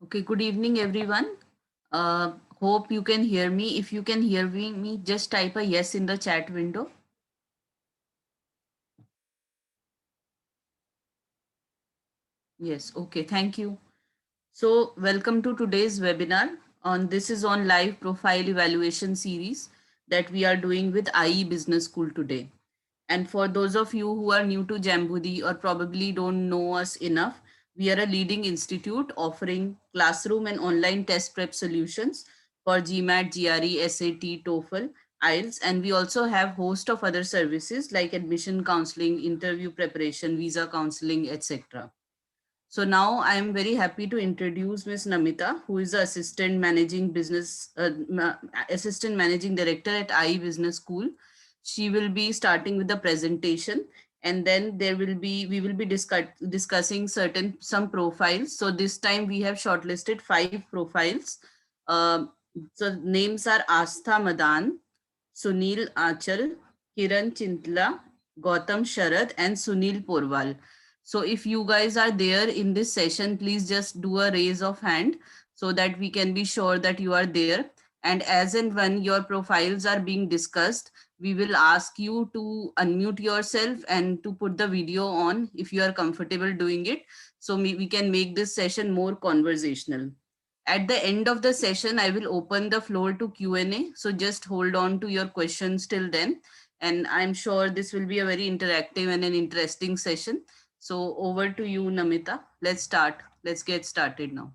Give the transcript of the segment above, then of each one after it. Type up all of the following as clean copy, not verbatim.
Okay, good evening, everyone. Hope you can hear me. If you can hear me, just type a yes in the chat window. Yes, okay, thank you. So, welcome to today's webinar on this is on live profile evaluation series that we are doing with IE Business School today. And for those of you who are new to Jambudi or probably don't know us enough, we are a leading institute offering classroom and online test prep solutions for GMAT, GRE, SAT, TOEFL, IELTS, and we also have host of other services like admission counseling, interview preparation, visa counseling, etc. So now I am very happy to introduce Ms. Namita, who is the assistant managing director at IE Business School. She will be starting with the presentation, and then we will be discussing some profiles. So this time we have shortlisted 5 profiles. Um so names are Astha Madan, Sunil Achal, Kiran Chintla, Gautam Sharad, and Sunil Porwal. So if you guys are there in this session, please just do a raise of hand so that we can be sure that you are there. And as and when your profiles are being discussed, we will ask you to unmute yourself and to put the video on if you are comfortable doing it. So we can make this session more conversational. At the end of the session, I will open the floor to Q&A. So just hold on to your questions till then. And I'm sure this will be a very interactive and an interesting session. So over to you, Namita. Let's start. Let's get started now.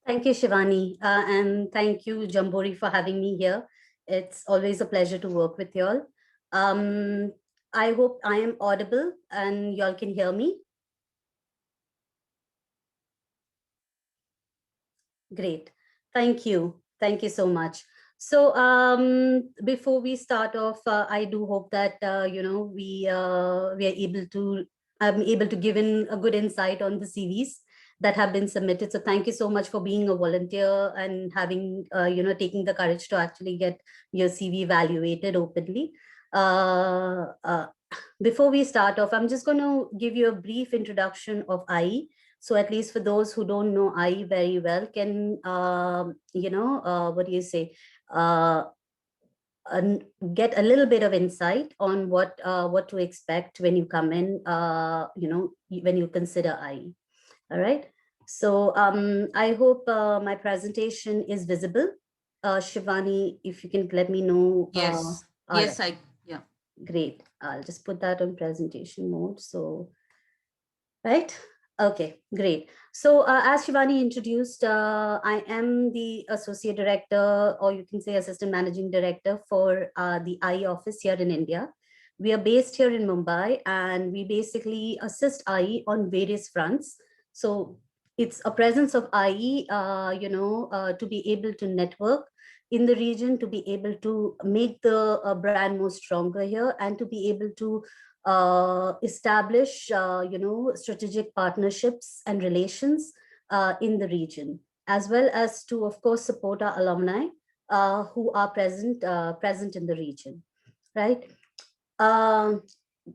Thank you, Shivani, and thank you, Jambori, for having me here. It's always a pleasure to work with y'all. Um, I hope I am audible and y'all can hear me. Great. Thank you. Thank you so much. So before we start off, I do hope that we are able to I'm able to give in a good insight on the CVs that have been submitted. So thank you so much for being a volunteer and having taking the courage to actually get your CV evaluated openly. Uh, uh, Before we start off, I'm just going to give you a brief introduction of IE. So at least for those who don't know IE very well, can what do you say? Uh, get a little bit of insight on what to expect when you come in. When you consider IE. All right. So I hope my presentation is visible. Shivani, if you can let me know. Yes. All right. Yeah. Great. I'll just put that on presentation mode. So, right. Okay, great. So as Shivani introduced, I am the associate director, or you can say assistant managing director for the IE office here in India. We are based here in Mumbai and we basically assist IE on various fronts. So it's a presence of IE, to be able to network in the region, to be able to make the brand more stronger here, and to be able to establish, strategic partnerships and relations in the region, as well as to, of course, support our alumni who are present in the region, right? Um,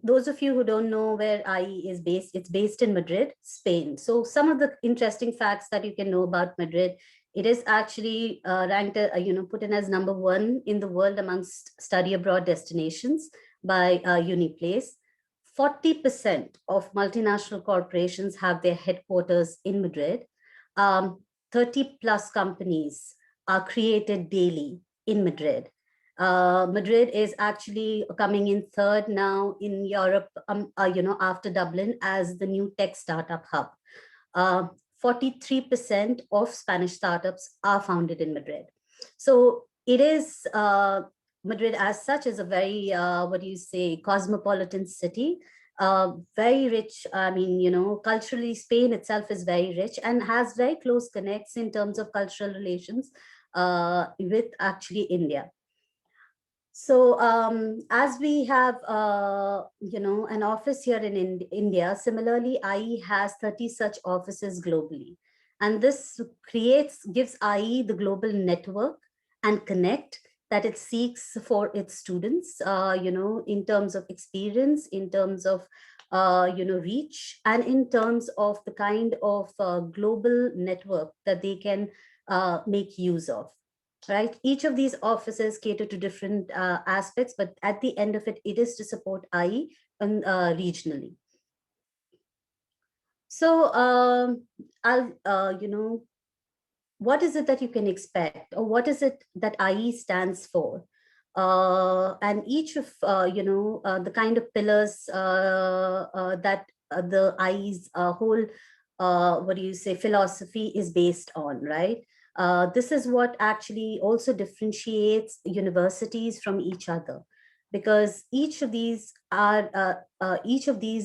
those of you who don't know where IE is based, it's based in Madrid, Spain. So some of the interesting facts that you can know about Madrid, it is actually ranked, put in as #1 in the world amongst study abroad destinations by Uniplace. 40% of multinational corporations have their headquarters in Madrid. 30 plus companies are created daily in Madrid. Madrid is actually coming in third now in Europe, after Dublin as the new tech startup hub. 43% of Spanish startups are founded in Madrid. So it is, Madrid as such is a very, cosmopolitan city, very rich. I mean, culturally, Spain itself is very rich and has very close connects in terms of cultural relations with actually India. So as we have, an office here in India, similarly, IE has 30 such offices globally. And this gives IE the global network and connect that it seeks for its students, in terms of experience, in terms of, reach, and in terms of the kind of global network that they can make use of. Right? Each of these offices cater to different aspects, but at the end of it, it is to support IE regionally. So I'll, what is it that you can expect, or what is it that IE stands for? And each of, the kind of pillars that the IE's whole, what do you say, philosophy is based on, right? This is what actually also differentiates universities from each other, because each of these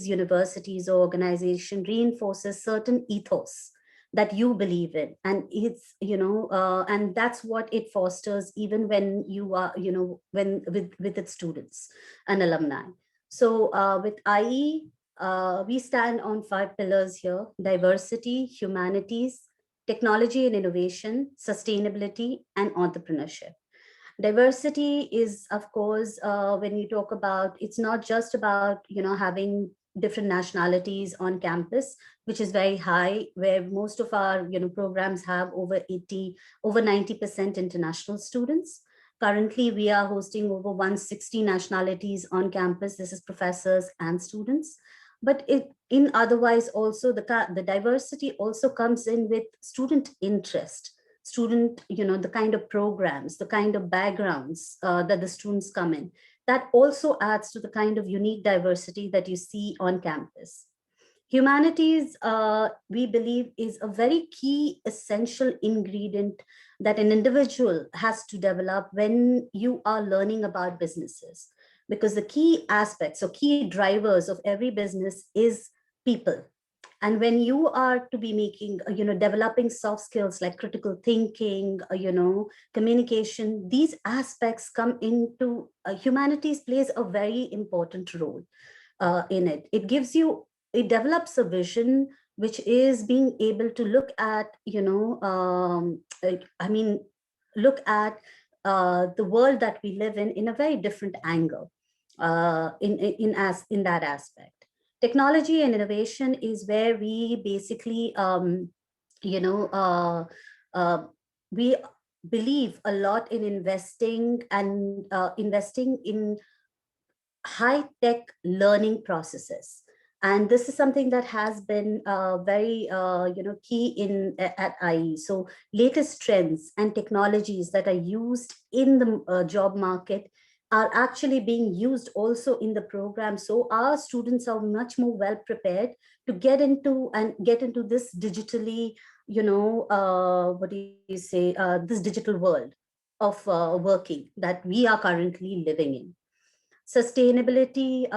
universities or organization reinforces certain ethos that you believe in, and it's, and that's what it fosters, even when you are, when with its students and alumni. So with IE, we stand on 5 pillars here: diversity, humanities, technology and innovation, sustainability, and entrepreneurship. Diversity is, of course, when you talk about, it's not just about, having different nationalities on campus, which is very high, where most of our, programs have over 90% international students. Currently, we are hosting over 160 nationalities on campus. This is professors and students. But in otherwise also, the diversity also comes in with student interest, student, the kind of programs, the kind of backgrounds that the students come in. That also adds to the kind of unique diversity that you see on campus. Humanities, we believe, is a very key essential ingredient that an individual has to develop when you are learning about businesses, because the key aspects or key drivers of every business is people. And when you are to be making, developing soft skills like critical thinking, communication, these aspects come into, humanities plays a very important role in it. It develops a vision which is being able to look at, look at the world that we live in a very different angle, in that aspect. Technology and innovation is where we basically, you know, uh, we believe a lot in investing in high tech learning processes. And this is something that has been very key at IE. So latest trends and technologies that are used in the job market are actually being used also in the program. So our students are much more well prepared to get into this digitally, what do you say, this digital world of working that we are currently living in. Sustainability,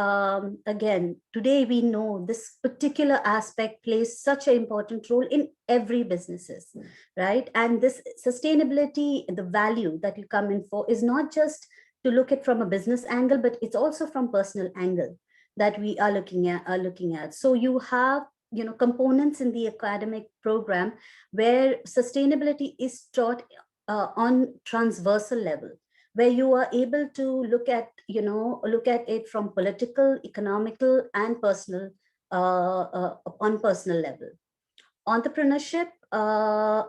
again, today we know this particular aspect plays such an important role in every businesses, right? And this sustainability, the value that you come in for, is not just to look at from a business angle, but it's also from personal angle that we are looking at. So you have, components in the academic program where sustainability is taught on transversal level, where you are able to look at it from political, economical, and personal, on personal level. Entrepreneurship,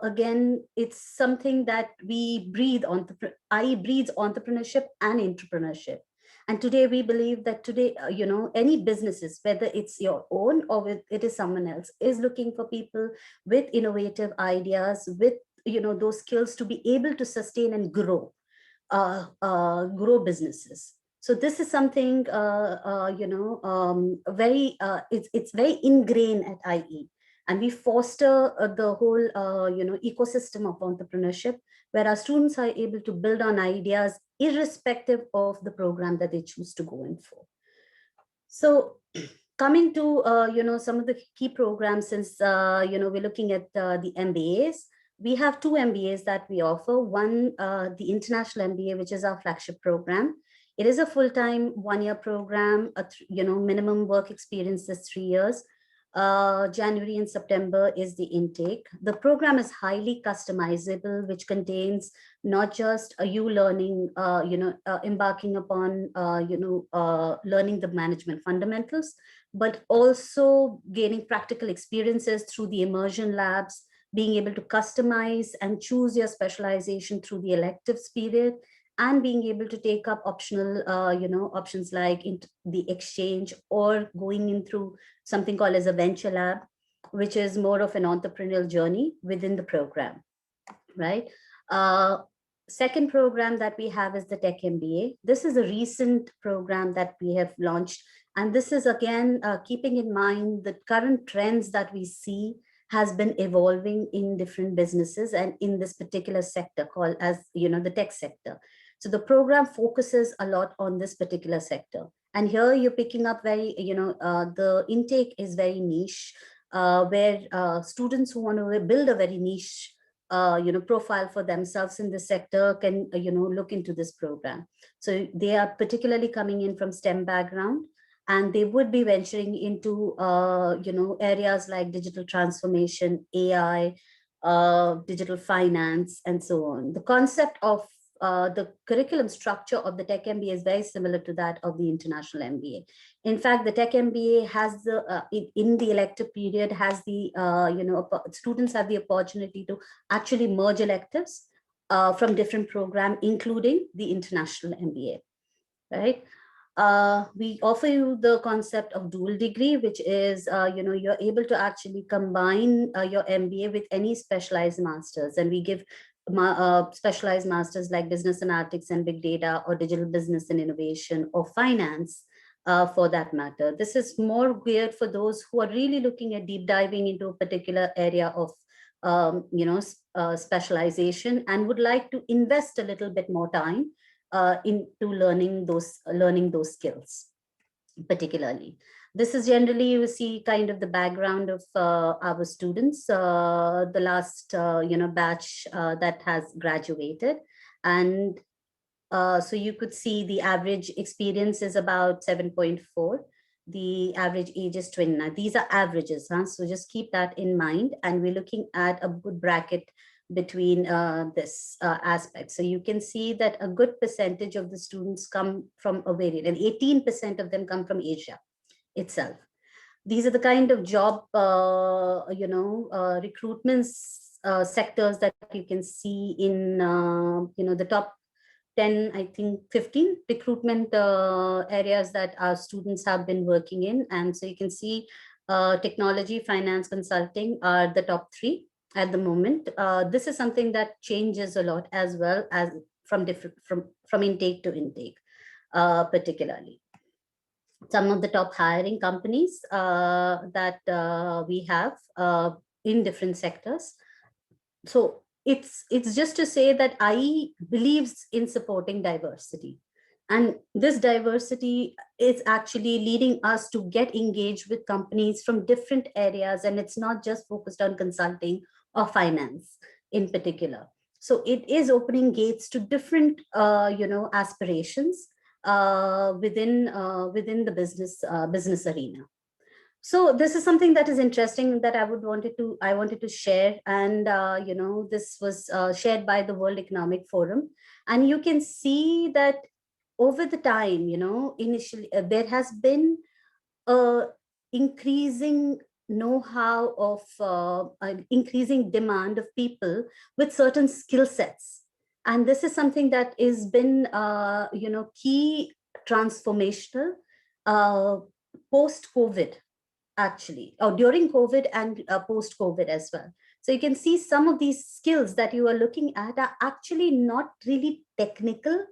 again, it's something that we breathe on. I breathes entrepreneurship and entrepreneurship. And today we believe that today, any businesses, whether it's your own or it is someone else, is looking for people with innovative ideas, with, those skills to be able to sustain and grow businesses. So this is something, very, it's very ingrained at IE. And we foster the whole, ecosystem of entrepreneurship, where our students are able to build on ideas irrespective of the program that they choose to go in for. So coming to, some of the key programs, since, we're looking at the MBAs, we have 2 MBAs that we offer. One, the International MBA, which is our flagship program. It is a full-time 1-year program, minimum work experience is 3 years. January and September is the intake. The program is highly customizable, which contains not just you learning, embarking upon, learning the management fundamentals, but also gaining practical experiences through the immersion labs, being able to customize and choose your specialization through the electives period, and being able to take up optional, options like the exchange, or going in through something called as a venture lab, which is more of an entrepreneurial journey within the program, right? Uh, Second program that we have is the Tech MBA. This is a recent program that we have launched. And this is again, keeping in mind the current trends that we see has been evolving in different businesses and in this particular sector called as, the tech sector. So the program focuses a lot on this particular sector. And here you're picking up very, the intake is very niche, where students who want to build a very niche profile for themselves in this sector can, look into this program. So they are particularly coming in from STEM background, and they would be venturing into, areas like digital transformation, AI, digital finance, and so on. The concept of the curriculum structure of the Tech MBA is very similar to that of the International MBA. In fact, the Tech MBA has the, in the elective period, has the, students have the opportunity to actually merge electives from different programs, including the International MBA, right? We offer you the concept of dual degree, which is, you're able to actually combine your MBA with any specialized masters. And we give specialized masters like business analytics and big data, or digital business and innovation, or finance, for that matter. This is more geared for those who are really looking at deep diving into a particular area of specialization, and would like to invest a little bit more time into learning those skills particularly. This is generally, you see kind of the background of our students, the last batch that has graduated. And so you could see the average experience is about 7.4. The average age is 29. These are averages, huh? So just keep that in mind. And we're looking at a good bracket between this aspect. So you can see that a good percentage of the students come from a varied, and 18% of them come from Asia itself. These are the kind of job, recruitments sectors that you can see in, the top 10, I think 15 recruitment areas that our students have been working in. And so you can see technology, finance, consulting are the top 3 at the moment. This is something that changes a lot as well, as from intake to intake, particularly. Some of the top hiring companies that we have in different sectors. So it's just to say that I believes in supporting diversity. And this diversity is actually leading us to get engaged with companies from different areas. And it's not just focused on consulting or finance in particular. So it is opening gates to different, aspirations within the business arena. So this is something that is interesting that I wanted to share. And this was shared by the World Economic Forum. And you can see that over the time, initially there has been a increasing know-how of increasing demand of people with certain skill sets. And this is something that has been key transformational post-COVID, actually, or during COVID and post-COVID as well. So you can see some of these skills that you are looking at are actually not really technical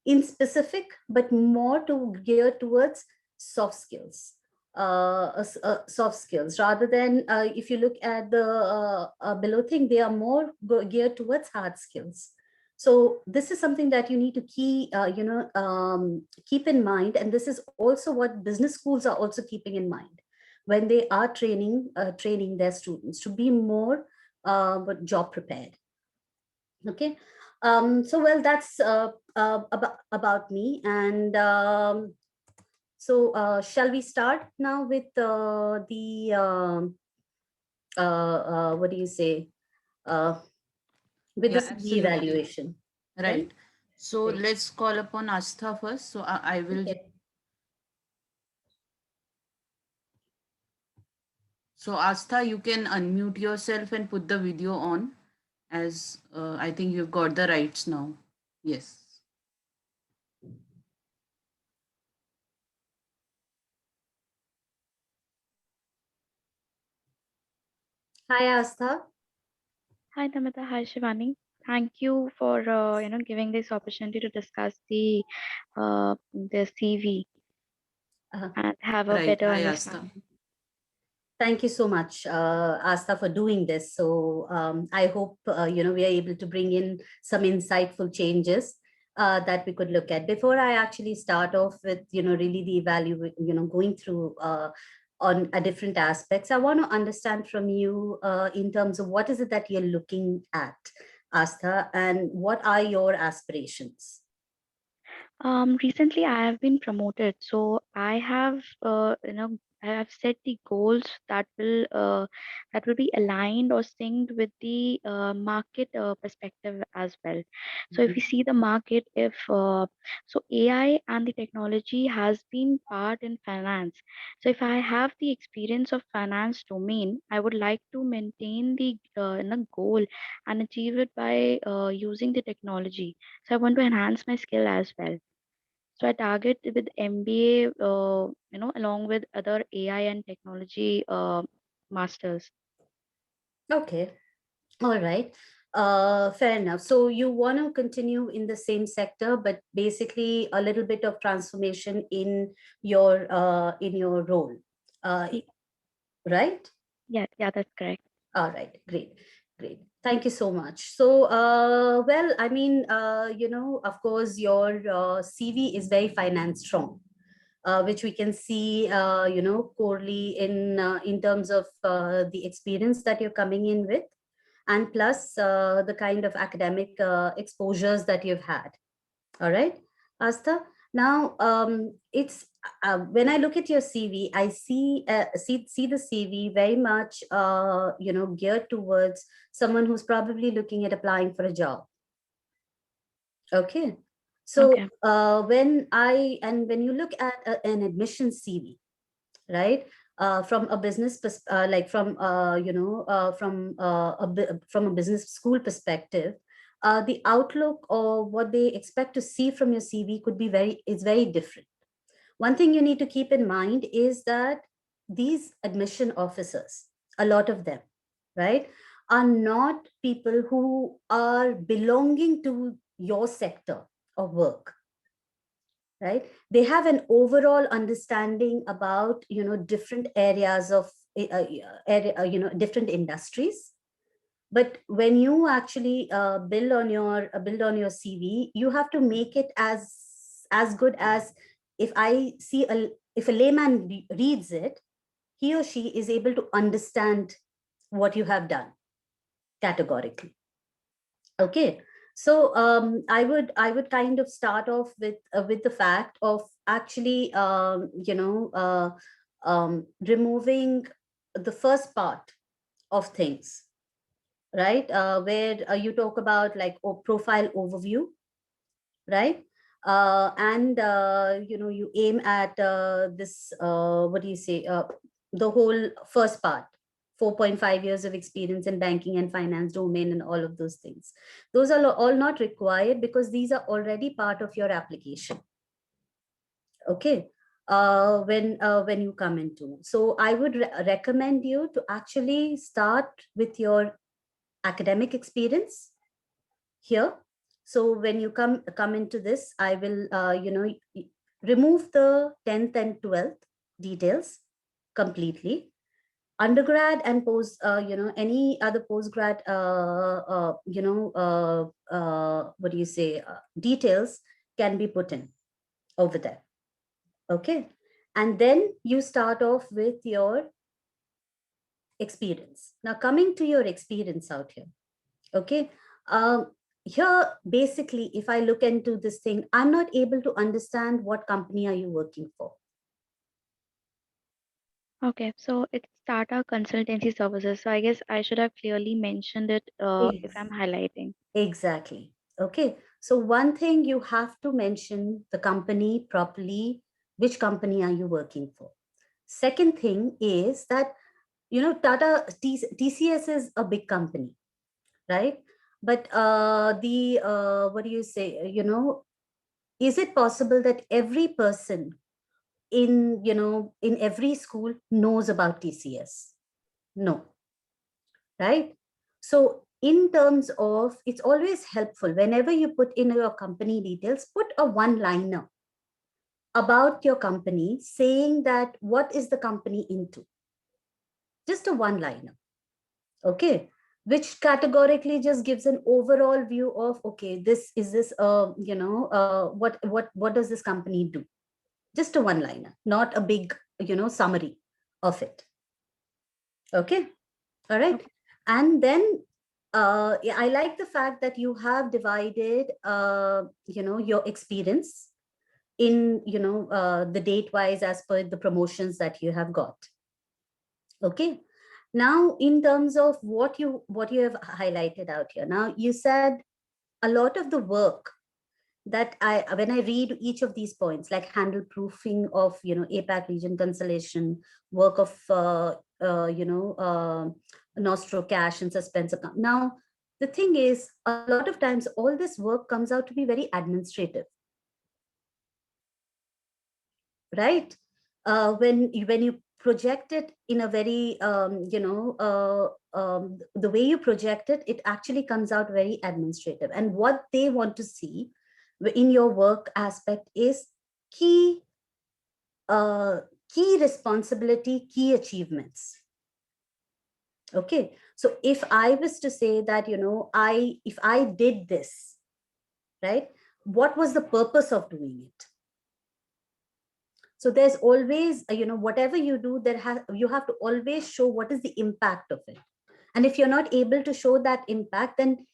in specific, but more to gear towards soft skills. Soft skills, rather than if you look at the below thing, they are more geared towards hard skills. So this is something that you need to keep in mind. And this is also what business schools are also keeping in mind when they are training their students to be more job prepared. Okay. So well, that's about me. And So shall we start now with what do you say? With the Yeah, CV absolutely. evaluation, right? Right. So Great. let's call upon Astha first. So I will. Okay. So Astha, you can unmute yourself and put the video on, as I think you've got the rights now. Yes. Hi, Astha. Hi, Namita. Hi, Shivani. Thank you for giving this opportunity to discuss the CV Uh, and have a Right. better Hi, Astha. understanding. Thank you so much, Asta, for doing this. So I hope we are able to bring in some insightful changes that we could look at. Before I actually start off with really the value, going through on a different aspects, I want to understand from you in terms of what is it that you're looking at, Asta, and what are your aspirations? Recently I have been promoted, so I have set the goals that will be aligned or synced with the market perspective as well. So if we see the market, if so AI and the technology has been part in finance. So if I have the experience of finance domain, I would like to maintain the goal and achieve it by using the technology. So I want to enhance my skill as well. So I target with MBA, along with other AI and technology masters. Okay. All right. Fair enough. So you want to continue in the same sector, but basically a little bit of transformation in your role, uh, Y- right? Yeah, that's correct. All right. Great. Great. Thank you so much. So, well, I mean, of course, your CV is very finance strong. Which we can see, corely in terms of the experience that you're coming in with, and plus the kind of academic exposures that you've had. All right, Asta. Now, it's when I look at your CV, I see the CV very much, geared towards someone who's probably looking at applying for a job. Okay, so Okay. when you look at an admission CV, right? From a business, like from from a business school perspective, the outlook or what they expect to see from your CV could be very different. One thing you need to keep in mind is that these admission officers, a lot of them, right, are not people who are belonging to your sector of work, right? They have an overall understanding about different areas of different industries. But when you actually build on your CV, you have to make it as good as, if I see a if a layman reads it, he or she is able to understand what you have done categorically. Okay, so I would kind of start off with the fact of actually removing the first part of things, right? Where you talk about like profile overview, right? And you aim at this what do you say the whole first part, 4.5 years of experience in banking and finance domain and all of those things. Those are all not required because these are already part of your application. Okay, when you come into, so I would recommend you to actually start with your academic experience here. So when you come into this, I will remove the 10th and 12th details completely. Undergrad and post, any other postgrad what do you say details can be put in over there. Okay, and then you start off with your experience. Now coming to your experience out here. Okay, here basically if I look into this thing, I'm not able to understand what company are you working for. Okay, so it's Tata Consultancy Services. So I guess I should have clearly mentioned it if I'm highlighting. Exactly. Okay. So one thing you have to mention the company properly. Which company are you working for? Second thing is that, TCS is a big company, right? But what do you say? Is it possible that every person in every school knows about TCS? No, right? So in terms of, it's always helpful whenever you put in your company details, put a one liner about your company saying that what is the company into, just a one liner. Okay, which categorically just gives an overall view of, okay, this is this what does this company do, just a one liner, not a big summary of it. Okay. All right. Okay. And then yeah, I like the fact that you have divided your experience in the date wise as per the promotions that you have got. Okay. Now in terms of what you have highlighted out here, now you said a lot of the work that when I read each of these points, like handle proofing of APAC region consolidation, work of Nostro cash and suspense account. Now the thing is, a lot of times all this work comes out to be very administrative, right? When you project it in a very the way you project it, it actually comes out very administrative. And what they want to see in your work aspect is key uh, key responsibility, key achievements. Okay, so if I was to say that if I did this, right, what was the purpose of doing it? So there's always whatever you do, you have to always show what is the impact of it. And if you're not able to show that impact, then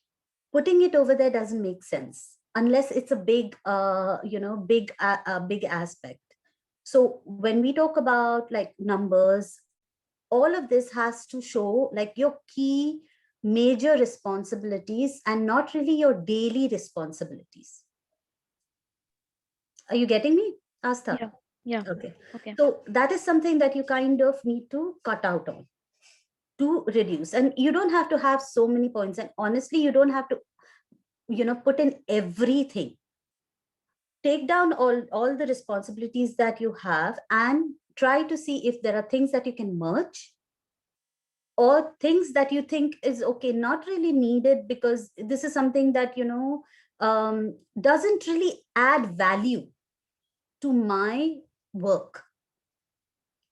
putting it over there doesn't make sense unless it's a big big aspect. So when we talk about like numbers, all of this has to show like your key major responsibilities and not really your daily responsibilities. Are you getting me, Astha? Yeah. Yeah. Okay. Okay. So that is something that you kind of need to cut out on to reduce. And you don't have to have so many points. And honestly, you don't have to, put in everything. Take down all the responsibilities that you have and try to see if there are things that you can merge or things that you think is okay, not really needed because this is something that, doesn't really add value to my work,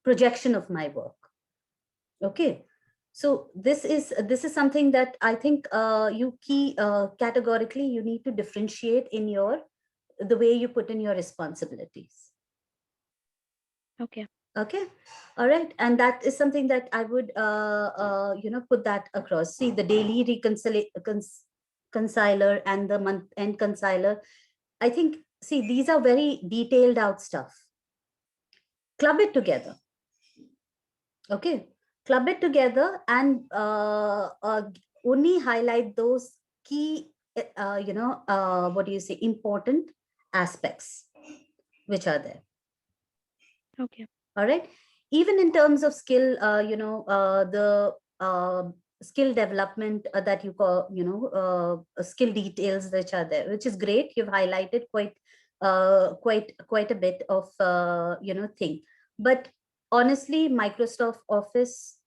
projection of my work. Okay. So this is something that I think you key categorically you need to differentiate in the way you put in your responsibilities. Okay. Okay. All right. And that is something that I would put that across. See, the daily reconciler and the month end conciler, I think, see, these are very detailed out stuff. Club it together. Okay, club it together and only highlight those key, what do you say, important aspects which are there. Okay. All right. Even in terms of skill, the skill development that you call, skill details which are there, which is great. You've highlighted quite a bit of, thing. But honestly, Microsoft Office,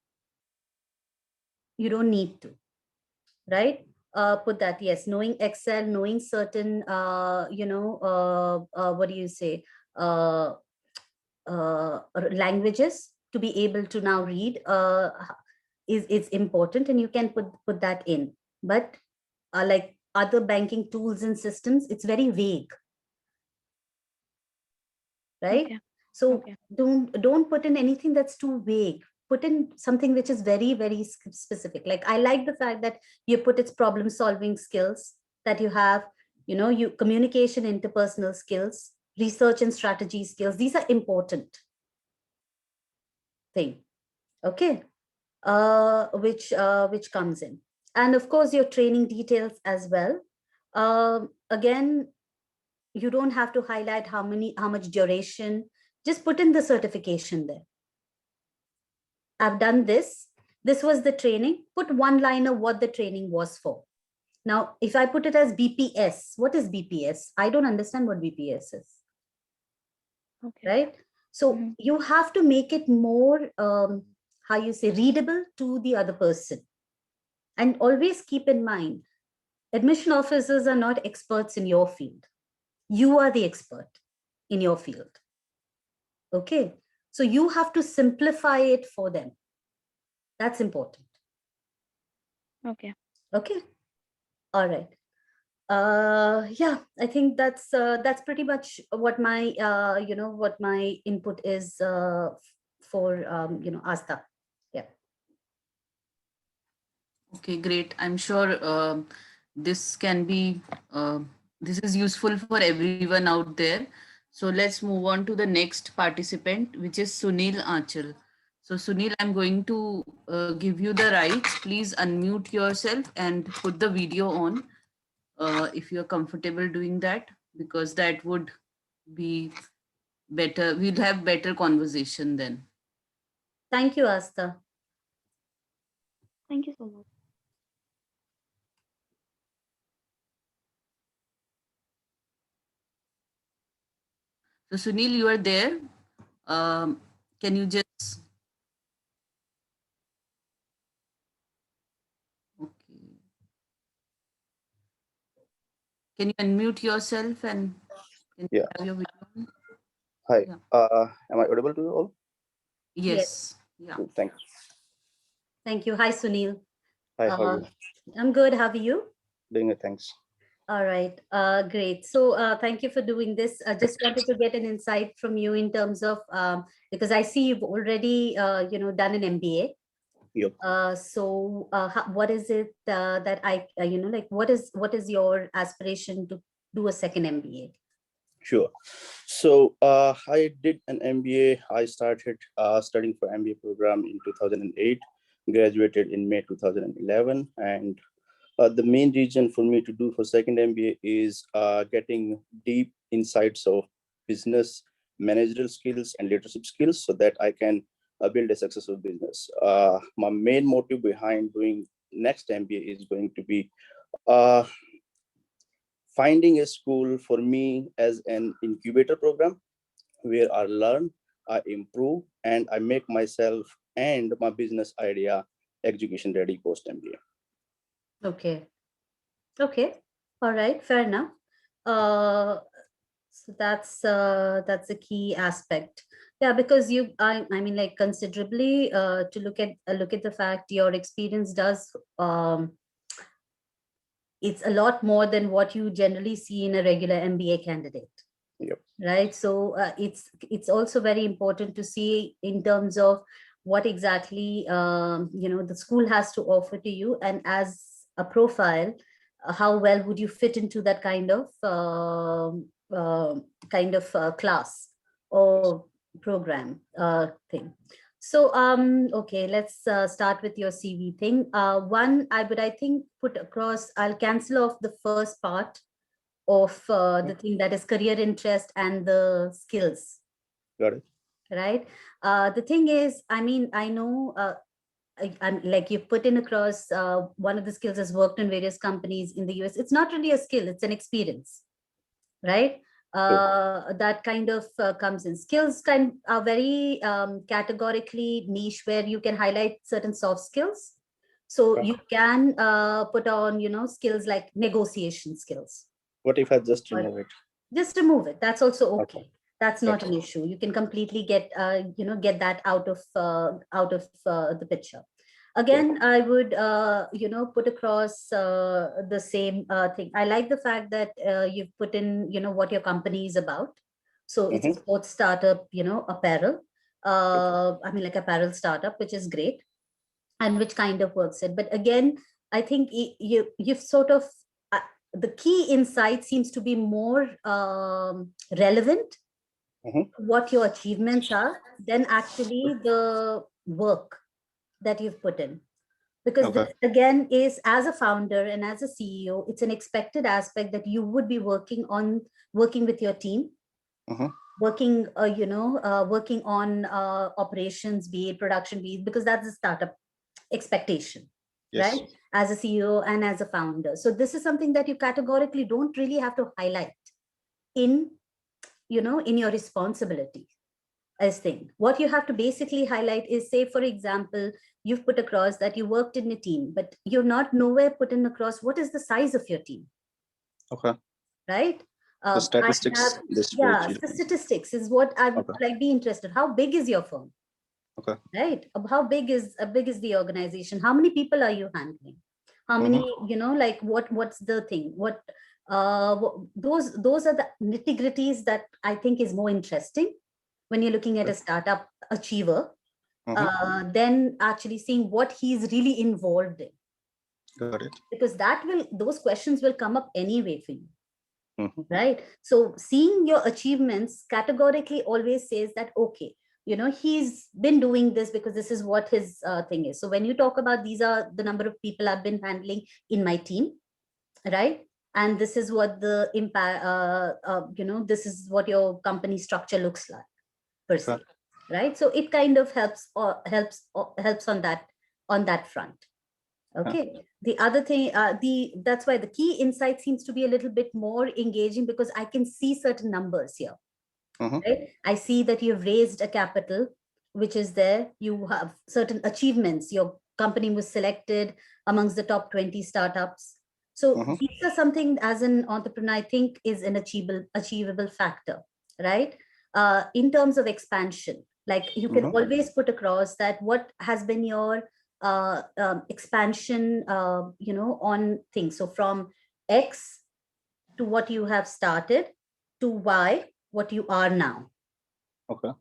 you don't need to, right? Put that, yes, knowing Excel, knowing certain, what do you say, languages to be able to now read is important, and you can put that in. But like other banking tools and systems, it's very vague, right? Okay. So Okay. don't put in anything that's too vague. Put in something which is very, very specific. Like I like the fact that you put its problem solving skills that you have, you communication, interpersonal skills, research and strategy skills. These are important. thing. Okay. Which comes in. And of course, your training details as well. Again, you don't have to highlight how much duration, just put in the certification there. I've done this. This was the training. Put one liner what the training was for. Now, if I put it as BPS, what is BPS? I don't understand what BPS is. Okay. Right? So you have to make it more, how you say, readable to the other person. And always keep in mind, admission officers are not experts in your field. You are the expert in your field. Okay. So you have to simplify it for them. That's important. Okay. Okay. All right. Yeah, I think that's pretty much what my what my input is for Asta. Yeah. Okay, great. I'm sure this can be this is useful for everyone out there. So let's move on to the next participant, which is Sunil Achal. So Sunil, I'm going to give you the rights. Please unmute yourself and put the video on if you're comfortable doing that, because that would be better. We'll have better conversation then. Thank you, Asta. Thank you so much. So Sunil, you are there. Can you just, okay. Can you unmute yourself and can you Yeah. have your video on? Hi. Yeah. Am I audible to you all? Yes. Yeah. Cool, thanks. Thank you. Hi, Sunil. Hi, how are you? I'm good. How are you? Doing it, thanks. All right, great. So thank you for doing this. I just wanted to get an insight from you in terms of, because I see you've already, done an MBA. Yep. So what is it that what is your aspiration to do a second MBA? Sure. So I did an MBA. I started studying for MBA program in 2008, graduated in May 2011. And the main reason for me to do for second MBA is getting deep insights of business, managerial skills and leadership skills so that I can build a successful business. My main motive behind doing next MBA is going to be finding a school for me as an incubator program where I learn, I improve, and I make myself and my business idea execution ready post MBA. Okay. Okay. All right. Fair enough. So that's a key aspect. Yeah, because I mean, like considerably to look at the fact your experience does it's a lot more than what you generally see in a regular MBA candidate. Yep. Right. So it's also very important to see in terms of what exactly the school has to offer to you, and as a profile, how well would you fit into that kind of class or program thing. So okay, let's start with your CV thing. One, I think put across, I'll cancel off the first part of the thing, that is career interest and the skills. Got it. Right. The thing is, I mean, I know I'm like you put in across one of the skills has worked in various companies in the US. It's not really a skill, it's an experience, right? That kind of comes in. Skills are very categorically niche, where you can highlight certain soft skills. So you can put on, skills like negotiation skills. What if I just remove it? Just remove it. That's also okay. Okay. That's not an issue. You can completely get that out of the picture. Again, I would put across the same thing. I like the fact that you've put in what your company is about. So it's a sports startup, apparel. I mean, like apparel startup, which is great, and which kind of works it. But again, I think you've sort of the key insight seems to be more relevant Mhm. what your achievements are than actually the work that you've put in. Because Okay. this again is, as a founder and as a CEO, it's an expected aspect that you would be working with your team, Mhm. working working on operations, be it production, be it, because that's a startup expectation, Yes. right, as a CEO and as a founder. So this is something that you categorically don't really have to highlight in in your responsibility as thing. What you have to basically highlight is, say for example, you've put across that you worked in a team, but you're not nowhere put in across what is the size of your team, Okay. right? The I statistics. have, This yeah, which the statistics is what I would Okay. like be interested. How big is your firm? Okay. Right? How big is the organization? How many people are you handling? How many, like what's the thing? Those are the nitty-gritties that I think is more interesting when you're looking at a startup achiever, than actually seeing what he's really involved in. Got it. Because those questions will come up anyway for you. Mhm. Right? So seeing your achievements categorically always says that, okay, he's been doing this because this is what his thing is. So when you talk about these are the number of people I've been handling in my team, right? And this is what the impact, this is what your company structure looks like per se, right? So it kind of helps on that front. Okay. The other thing, that's why the key insight seems to be a little bit more engaging, because I can see certain numbers here. Right? I see that you've raised a capital, which is there. You have certain achievements. Your company was selected amongst the top 20 startups. So these are something, as an entrepreneur, I think is an achievable factor, right? In terms of expansion, like you can always put across that what has been your expansion, on things. So from X to what you have started to Y, what you are now. Okay.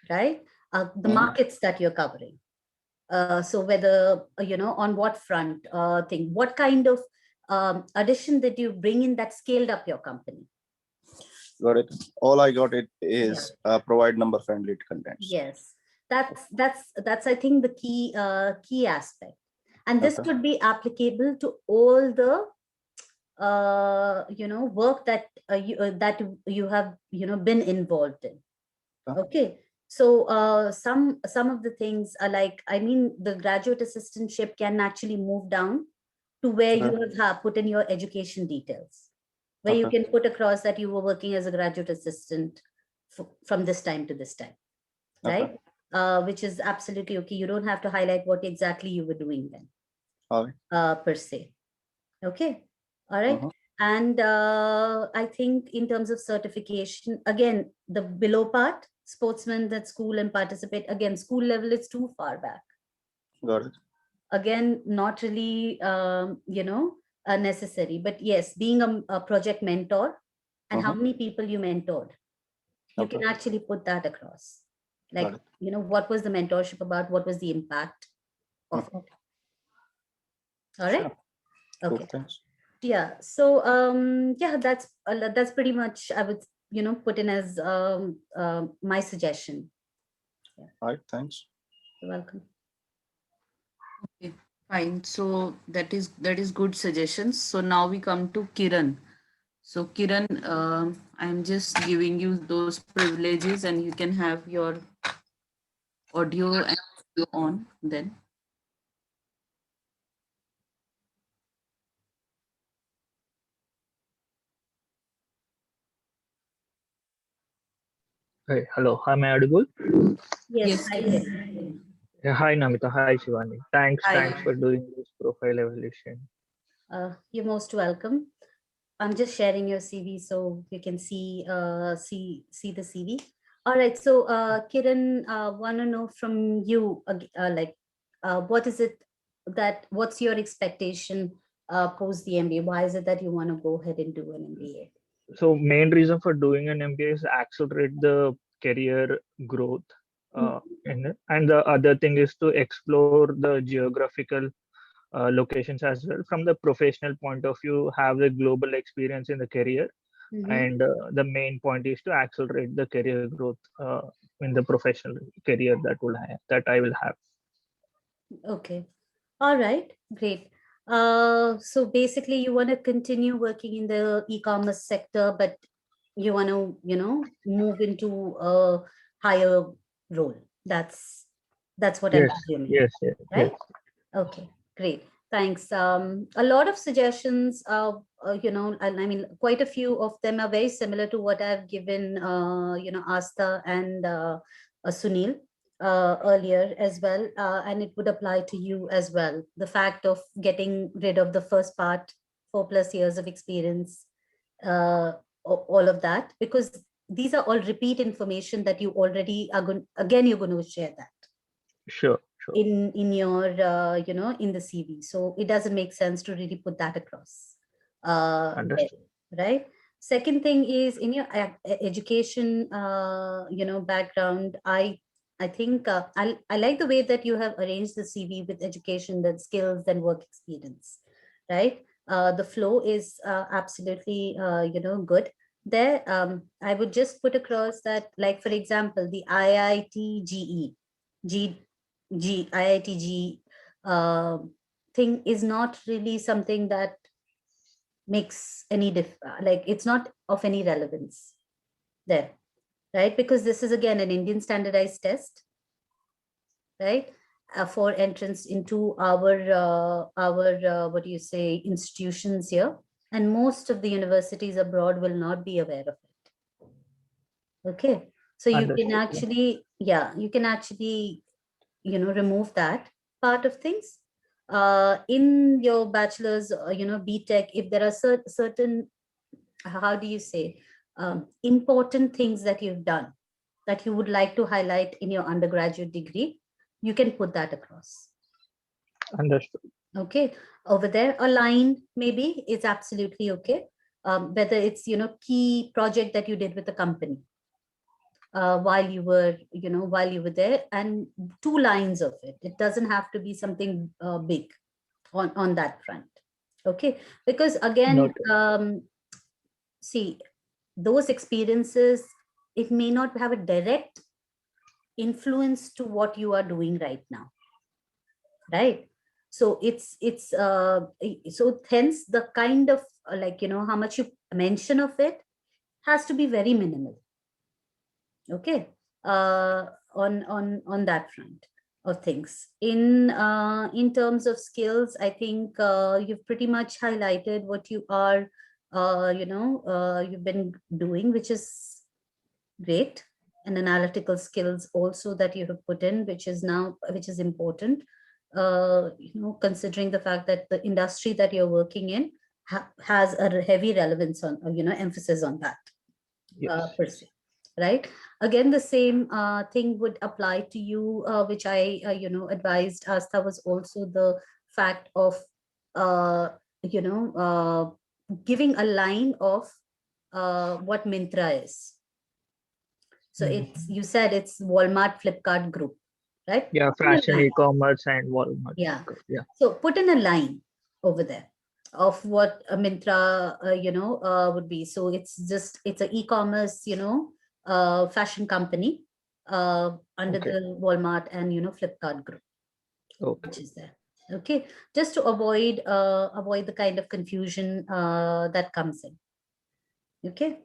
Right? The markets that you're covering. So whether, on what front thing, what kind of addition that you bring in that scaled up your company. Got it. All I got it is provide number friendly contents. Yes, that's I think the key aspect, and this could be applicable to all the work that you have been involved in. Okay. So some of the things are like, I mean, the graduate assistantship can actually move down to where you have put in your education details, where you can put across that you were working as a graduate assistant from this time to this time, right? Which is absolutely okay. You don't have to highlight what exactly you were doing then, per se. Okay. All right. And I think in terms of certification, again, the below part, sportsmen that school and participate, again, school level is too far back. Got it. Again, not really, necessary. But yes, being a project mentor and how many people you mentored, you can actually put that across. Like, what was the mentorship about? What was the impact of it? All right. Okay. Yeah. So yeah, that's pretty much I would put in as my suggestion. All right. Thanks. You're welcome. Okay, fine. So that is good suggestions. So now we come to Kiran. So Kiran, I'm just giving you those privileges, and you can have your audio and video on then. Hey, hello. Am I audible? Yes. Yeah, hi, Namita. Hi, Shivani. Thanks Hi. for doing this profile evaluation. You're most welcome. I'm just sharing your CV so you can see the CV. All right. So Kiran, want to know from you, what is it what's your expectation post the MBA? Why is it that you want to go ahead and do an MBA? So main reason for doing an MBA is accelerate the career growth. And the other thing is to explore the geographical locations as well. From the professional point of view, have the global experience in the career, and the main point is to accelerate the career growth in the professional career that I will have. Okay. All right. Great. So basically, you want to continue working in the e-commerce sector, but you want to, move into a higher role. That's what I'm Yes, assuming, yes, yes, yes. right? Okay, great. Thanks. A lot of suggestions, and I mean, quite a few of them are very similar to what I've given, Asta and Sunil earlier as well, and it would apply to you as well. The fact of getting rid of the first part, 4+ years of experience, all of that, because these are all repeat information that you already are going. Again, you're going to share that Sure. in your in the CV, so it doesn't make sense to really put that across Understood. there, right? Second thing is in your education background. I think I like the way that you have arranged the CV with education, then skills, then work experience, right? The flow is absolutely good there. I would just put across that, like, for example, the IIT IITG thing is not really something that makes any like, it's not of any relevance there, right? Because this is again an Indian standardized test, right? For entrance into our what do you say, institutions here, and most of the universities abroad will not be aware of it. Okay, so you can Understood. actually, you can actually remove that part of things in your bachelor's, BTech. If there are certain, how do you say, important things that you've done that you would like to highlight in your undergraduate degree, you can put that across. Understood. Okay, over there, a line maybe is absolutely okay. Whether it's key project that you did with the company while you were there, and 2 lines of it. It doesn't have to be something big on that front. Okay, because again, Noted. see, those experiences, it may not have a direct influence to what you are doing right now, right? So it's so hence the kind of how much you mention of it has to be very minimal. Okay, on that front of things. In terms of skills, I think you've pretty much highlighted what you are you've been doing, which is great. And analytical skills also that you have put in, which is important, considering the fact that the industry that you're working in has a heavy relevance on emphasis on that. Yes. Per se, right? Again, the same thing would apply to you, which I advised Asta, was also the fact of giving a line of what Myntra is. So it's, you said it's Walmart, Flipkart group, right? Yeah, fashion, e-commerce, and Walmart. Yeah. Yeah. So put in a line over there of what a Myntra would be. So it's an e-commerce fashion company under the Walmart and Flipkart group, which is there. Okay, just to avoid the kind of confusion that comes in. Okay,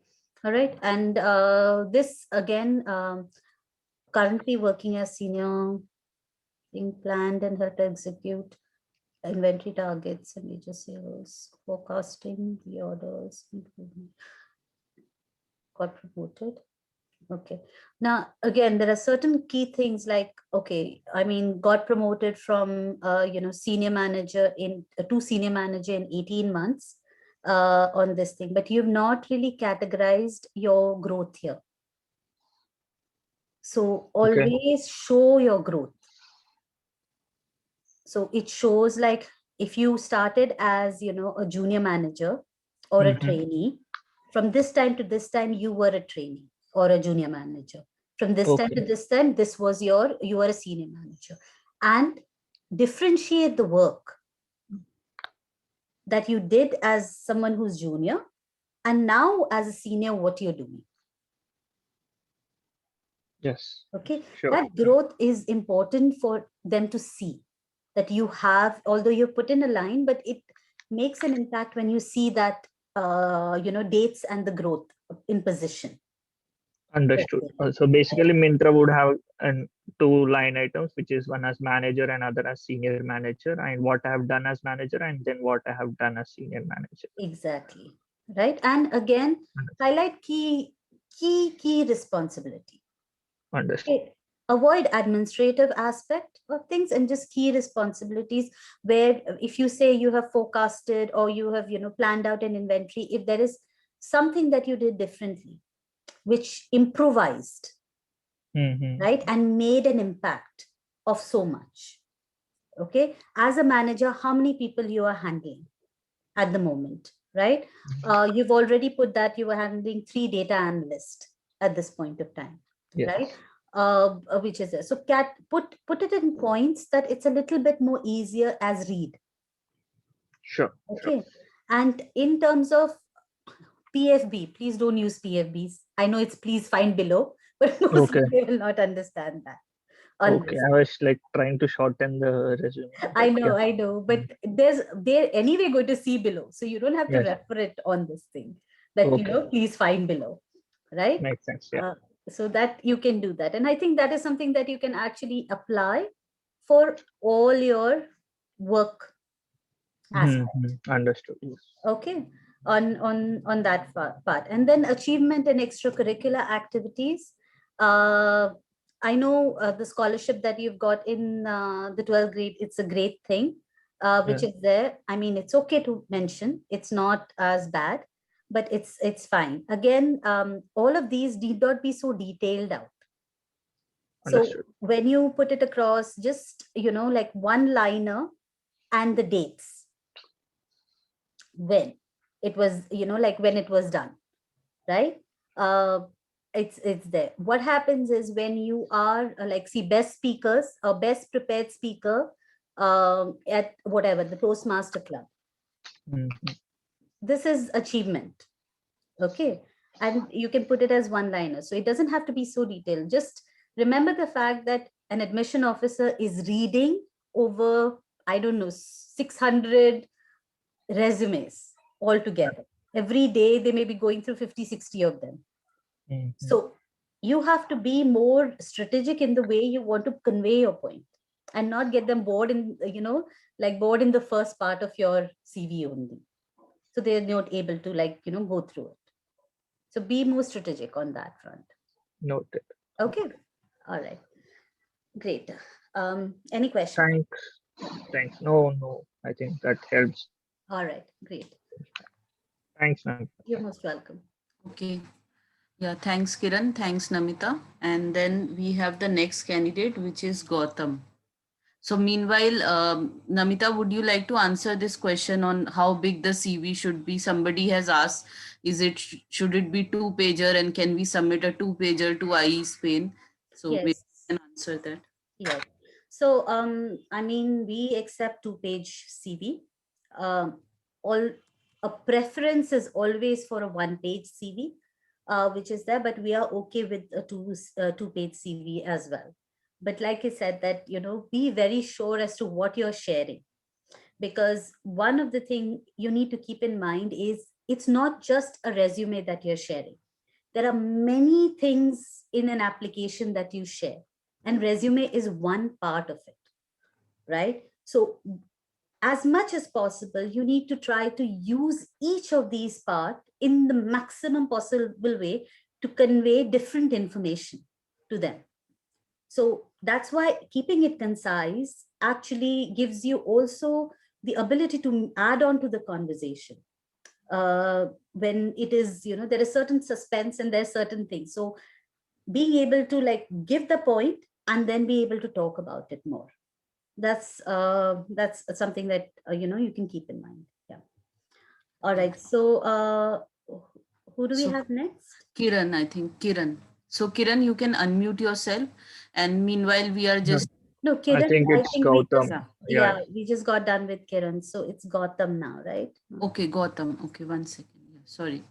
all right. And this again, currently working as senior, being planned and help to execute inventory targets and major sales, forecasting the orders, improvement. Got promoted. Okay. Now, again, there are certain key things like, okay, I mean, got promoted from, senior manager to senior manager in 18 months on this thing, but you've not really categorized your growth here. So always show your growth. So it shows, like, if you started as, a junior manager or a trainee, from this time to this time, you were a trainee or a junior manager. From this time to this time, this was you were a senior manager. And differentiate the work that you did as someone who's junior and now as a senior, what you're doing. Yes. Okay, Sure. that growth is important for them to see that you have, although you put in a line, but it makes an impact when you see that, dates and the growth in position. Understood. So basically, Myntra would have two line items, which is one as manager and other as senior manager, and what I have done as manager, and then what I have done as senior manager. Exactly. Right. And again, highlight key responsibility. Understood. Okay. Avoid administrative aspect of things and just key responsibilities, where if you say you have forecasted or you have, planned out an inventory, if there is something that you did differently, which improvised, right, and made an impact of so much. Okay. As a manager, how many people you are handling at the moment, right? You've already put that you were handling 3 data analysts at this point of time, Yes. right? Which is there. So put it in points that it's a little bit more easier as read. Sure. Okay. And in terms of PFB, please don't use PFBs. I know it's please find below, but most people will not understand that. Okay, I was like trying to shorten the resume. I know, but they're anyway going to see below, so you don't have to refer it on this thing that please find below, right? Makes sense. Yeah. So that you can do that, and I think that is something that you can actually apply for all your work aspect. Understood. Okay, on that part, and then achievement and extracurricular activities. I know the scholarship that you've got in the 12th grade, it's a great thing, which is there. I mean, it's okay to mention, it's not as bad, but it's fine. Again, all of these need not be so detailed out. So when you put it across, just, like one liner and the dates, when it was, like when it was done, right? It's there. What happens is when you are like, see, best speakers or best prepared speaker at whatever, the Toastmaster Club. This is achievement. Okay. And you can put it as one liner. So it doesn't have to be so detailed. Just remember the fact that an admission officer is reading over, I don't know, 600 resumes altogether. Every day they may be going through 50, 60 of them. So you have to be more strategic in the way you want to convey your point and not get them bored in, bored in the first part of your CV only. So they're not able to go through it. So be more strategic on that front. Noted. Okay. All right. Great. Any questions? Thanks. No, I think that helps. All right. Great. Thanks, ma'am. You're most welcome. Okay. Yeah, thanks, Kiran. Thanks, Namita. And then we have the next candidate, which is Gautam. So meanwhile, Namita, would you like to answer this question on how big the CV should be? Somebody has asked, should it be 2-pager, and can we submit a 2-pager to IE Spain? So maybe you can answer that. Yes. So, I mean, we accept 2-page CV. A preference is always for a 1-page CV, which is there, but we are okay with a 2-page CV as well. But like I said, that, be very sure as to what you're sharing, because one of the things you need to keep in mind is it's not just a resume that you're sharing. There are many things in an application that you share, and resume is one part of it, right? So as much as possible, you need to try to use each of these parts in the maximum possible way to convey different information to them. So that's why keeping it concise actually gives you also the ability to add on to the conversation. When it is, there is certain suspense and there's certain things. So being able to give the point and then be able to talk about it more. That's something that, you can keep in mind. Yeah. All right. So who do we have next? Kiran, I think. Kiran. So Kiran, you can unmute yourself. And meanwhile, we are just... No, Kiran, I think it's Gautam. We just got done with Kiran. So it's Gautam now, right? Okay, Gautam. Okay, 1 second. Yeah, sorry.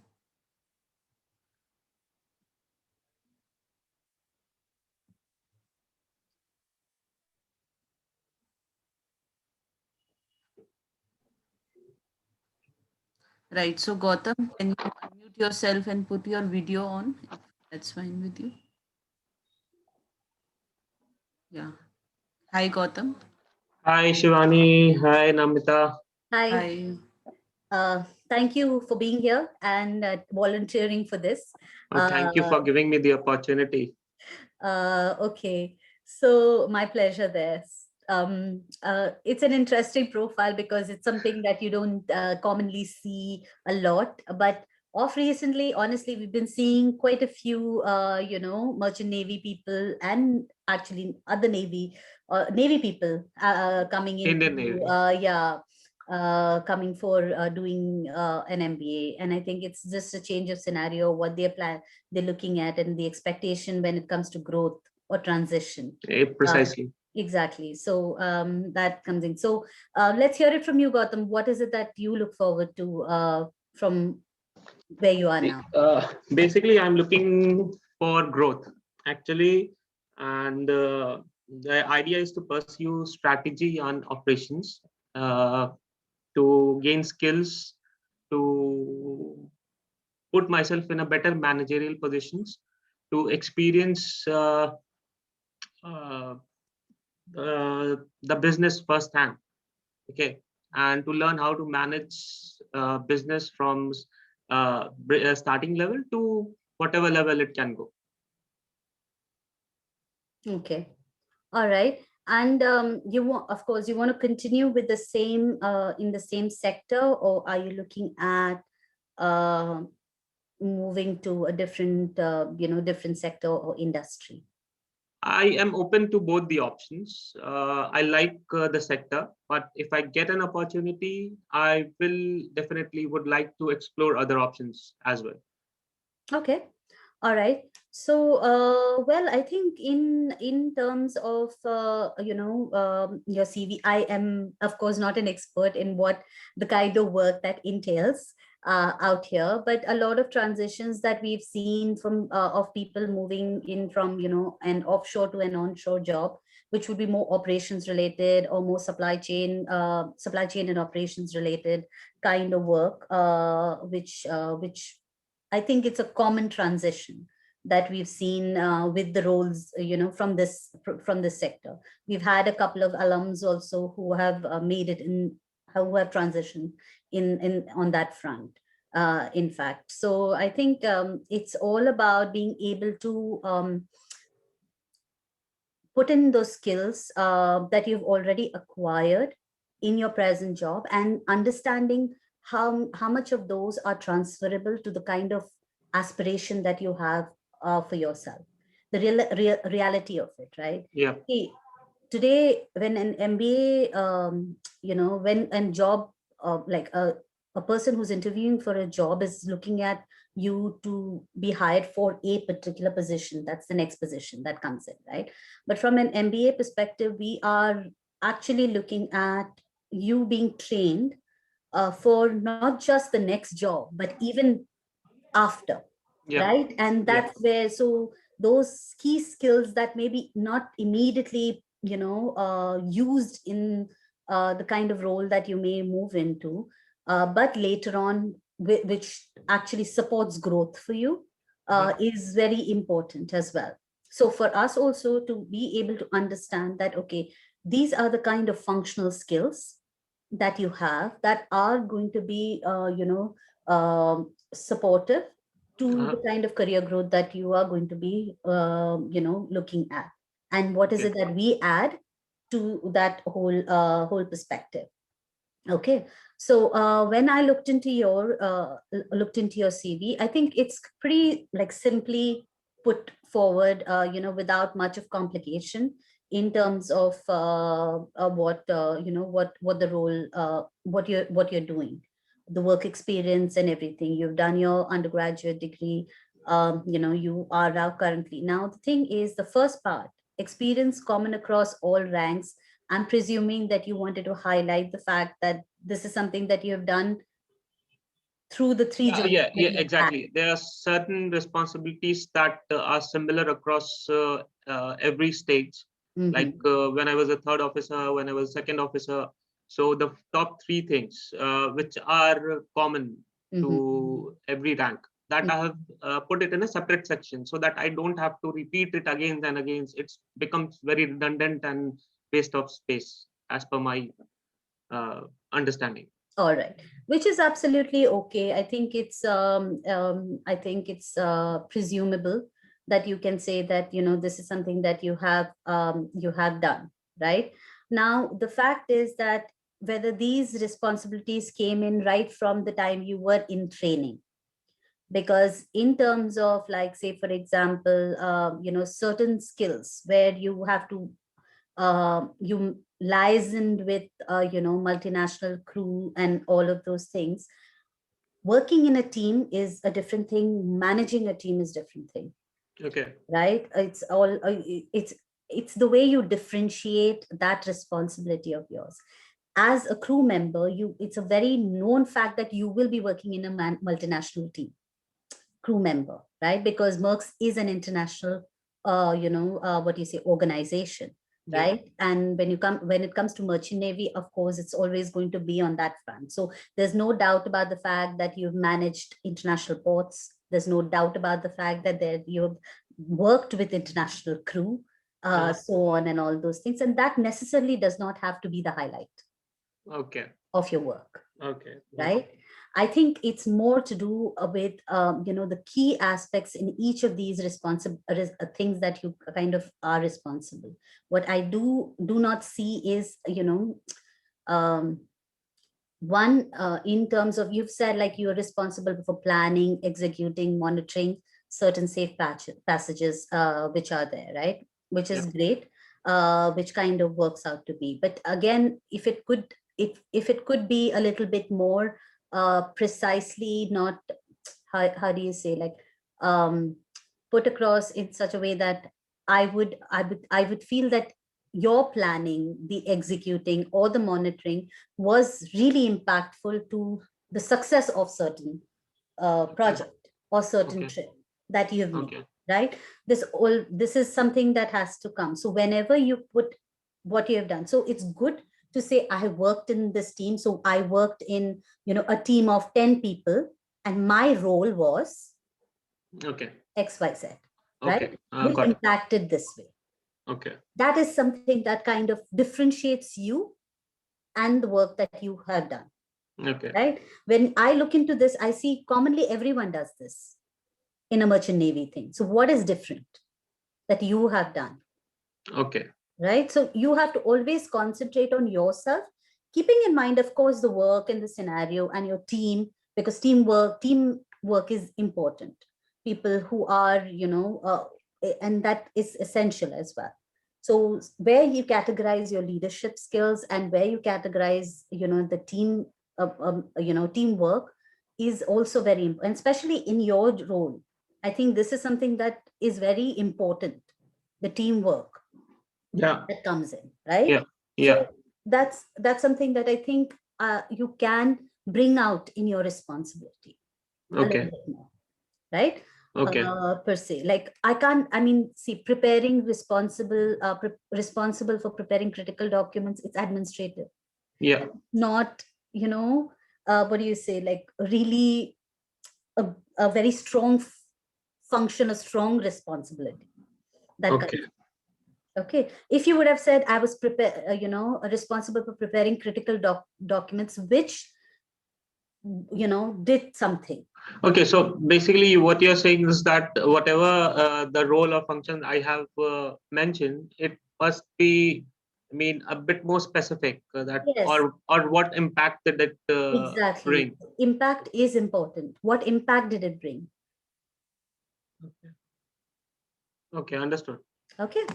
Right. So Gautam, can you unmute yourself and put your video on, if that's fine with you? Yeah. Hi, Gautam. Hi Shivani, hi Namita. Hi. Hi. Thank you for being here and volunteering for this. Thank you for giving me the opportunity. Okay, so my pleasure there. It's an interesting profile because it's something that you don't commonly see a lot. But of recently, honestly, we've been seeing quite a few, merchant navy people and actually other navy people coming Indian into, Navy. coming for doing an MBA. And I think it's just a change of scenario, what they're looking at and the expectation when it comes to growth or transition. Precisely. Exactly. So that comes in. So let's hear it from you, Gautam. What is it that you look forward to from where you are now? Basically, I'm looking for growth actually, and the idea is to pursue strategy on operations, uh, to gain skills, to put myself in a better managerial positions, to experience uh, the business firsthand. Okay, and to learn how to manage business from starting level to whatever level it can go. Okay. All right. And you want, of course, you want to continue with the same in the same sector, or are you looking at uh, moving to a different, different sector or industry? I am open to both the options. I like the sector, but if I get an opportunity, I will definitely would like to explore other options as well. Okay. All right. So, well, I think in terms of your CV, I am of course not an expert in what the kind of work that entails out here, but a lot of transitions that we've seen from of people moving in from an offshore to an onshore job, which would be more operations related or more supply chain and operations related kind of work, which I think it's a common transition that we've seen with the roles, from this sector. We've had a couple of alums also who have made it in, who have transitioned in on that front. In fact, so I think it's all about being able to put in those skills that you've already acquired in your present job and understanding how much of those are transferable to the kind of aspiration that you have for yourself, the reality of it, right? Yeah. Hey, today when an MBA, when a job, like a person who's interviewing for a job is looking at you to be hired for a particular position, that's the next position that comes in, right? But from an MBA perspective, we are actually looking at you being trained for not just the next job, but even after, Yeah. right? And Yeah. that's where, so those key skills that maybe not immediately used in the kind of role that you may move into, but later on, which actually supports growth for you, is very important as well. So for us also to be able to understand that, okay, these are the kind of functional skills that you have that are going to be supportive to the kind of career growth that you are going to be looking at, and what is Yeah. it that we add to that whole perspective. Okay, so when I looked into your CV, I think it's pretty like simply put forward, without much of complication in terms of what the role, what you're doing, the work experience and everything. You've done your undergraduate degree. You are now currently. Now the thing is, the first part, experience common across all ranks. I'm presuming that you wanted to highlight the fact that this is something that you have done through the three jobs Yeah, that yeah, you've had. exactly. There are certain responsibilities that are similar across every stage. Like Mhm. when I was a third officer, when I was second officer. So the top three things which are common to every rank. That I have put it in a separate section so that I don't have to repeat it again and again. It becomes very redundant and waste of space as per my understanding. All right, which is absolutely okay. I think it's presumable that you can say that, you know, this is something that you have done, right? Now, the fact is that whether these responsibilities came in right from the time you were in training, because in terms of, like, say, for example, you know, certain skills where you have to you liaisoned with you know, multinational crew and all of those things. Working in a team is a different thing, managing a team is different thing. Okay. Right, it's all it's the way you differentiate that responsibility of yours as a crew member. It's a very known fact that you will be working in a multinational team, crew member, right? Because Merck's is an international you know, what do you say, organization, right? Yeah. And when it comes to merchant navy, of course, it's always going to be on that front. So there's no doubt about the fact that you've managed international ports. There's no doubt about the fact that you've worked with international crew, so on and all those things. And that necessarily does not have to be the highlight of your work. Okay. Right. I think it's more to do with, you know, the key aspects in each of these things that you kind of are responsible. What I do not see is, you know, one, in terms of, you've said like you're responsible for planning, executing, monitoring certain safe passages which are there, right? Which is great, which kind of works out to be. But again, if it could be a little bit more precisely, not how do you say, like put across in such a way that I would feel that your planning, the executing or the monitoring was really impactful to the success of certain project or certain trip that you have made, right? This is something that has to come. So whenever you put what you have done, so it's good to say, I have worked in this team. So I worked in, you know, a team of 10 people and my role was XYZ, right? Which impacted this way. That is something that kind of differentiates you and the work that you have done. Right? When I look into this, I see commonly everyone does this in a merchant navy thing. So what is different that you have done? Right? So you have to always concentrate on yourself, keeping in mind, of course, the work and the scenario and your team, because teamwork is important. People who are, you know, and that is essential as well. So where you categorize your leadership skills and where you categorize, you know, the team, you know, teamwork is also very important, especially in your role. I think this is something that is very important, the teamwork that comes in, right? So that's something that I think you can bring out in your responsibility a little bit more, right? Per se, like preparing responsible for preparing critical documents, it's administrative, not, you know, what do you say, like really a very strong function, a strong responsibility that okay. If you would have said I was you know, responsible for preparing critical documents, which, you know, did something. Okay, so basically what you're saying is that whatever the role or function I have mentioned, it must be, I mean, a bit more specific that or what impact did it bring? Impact is important. What impact did it bring? Okay, understood. Okay.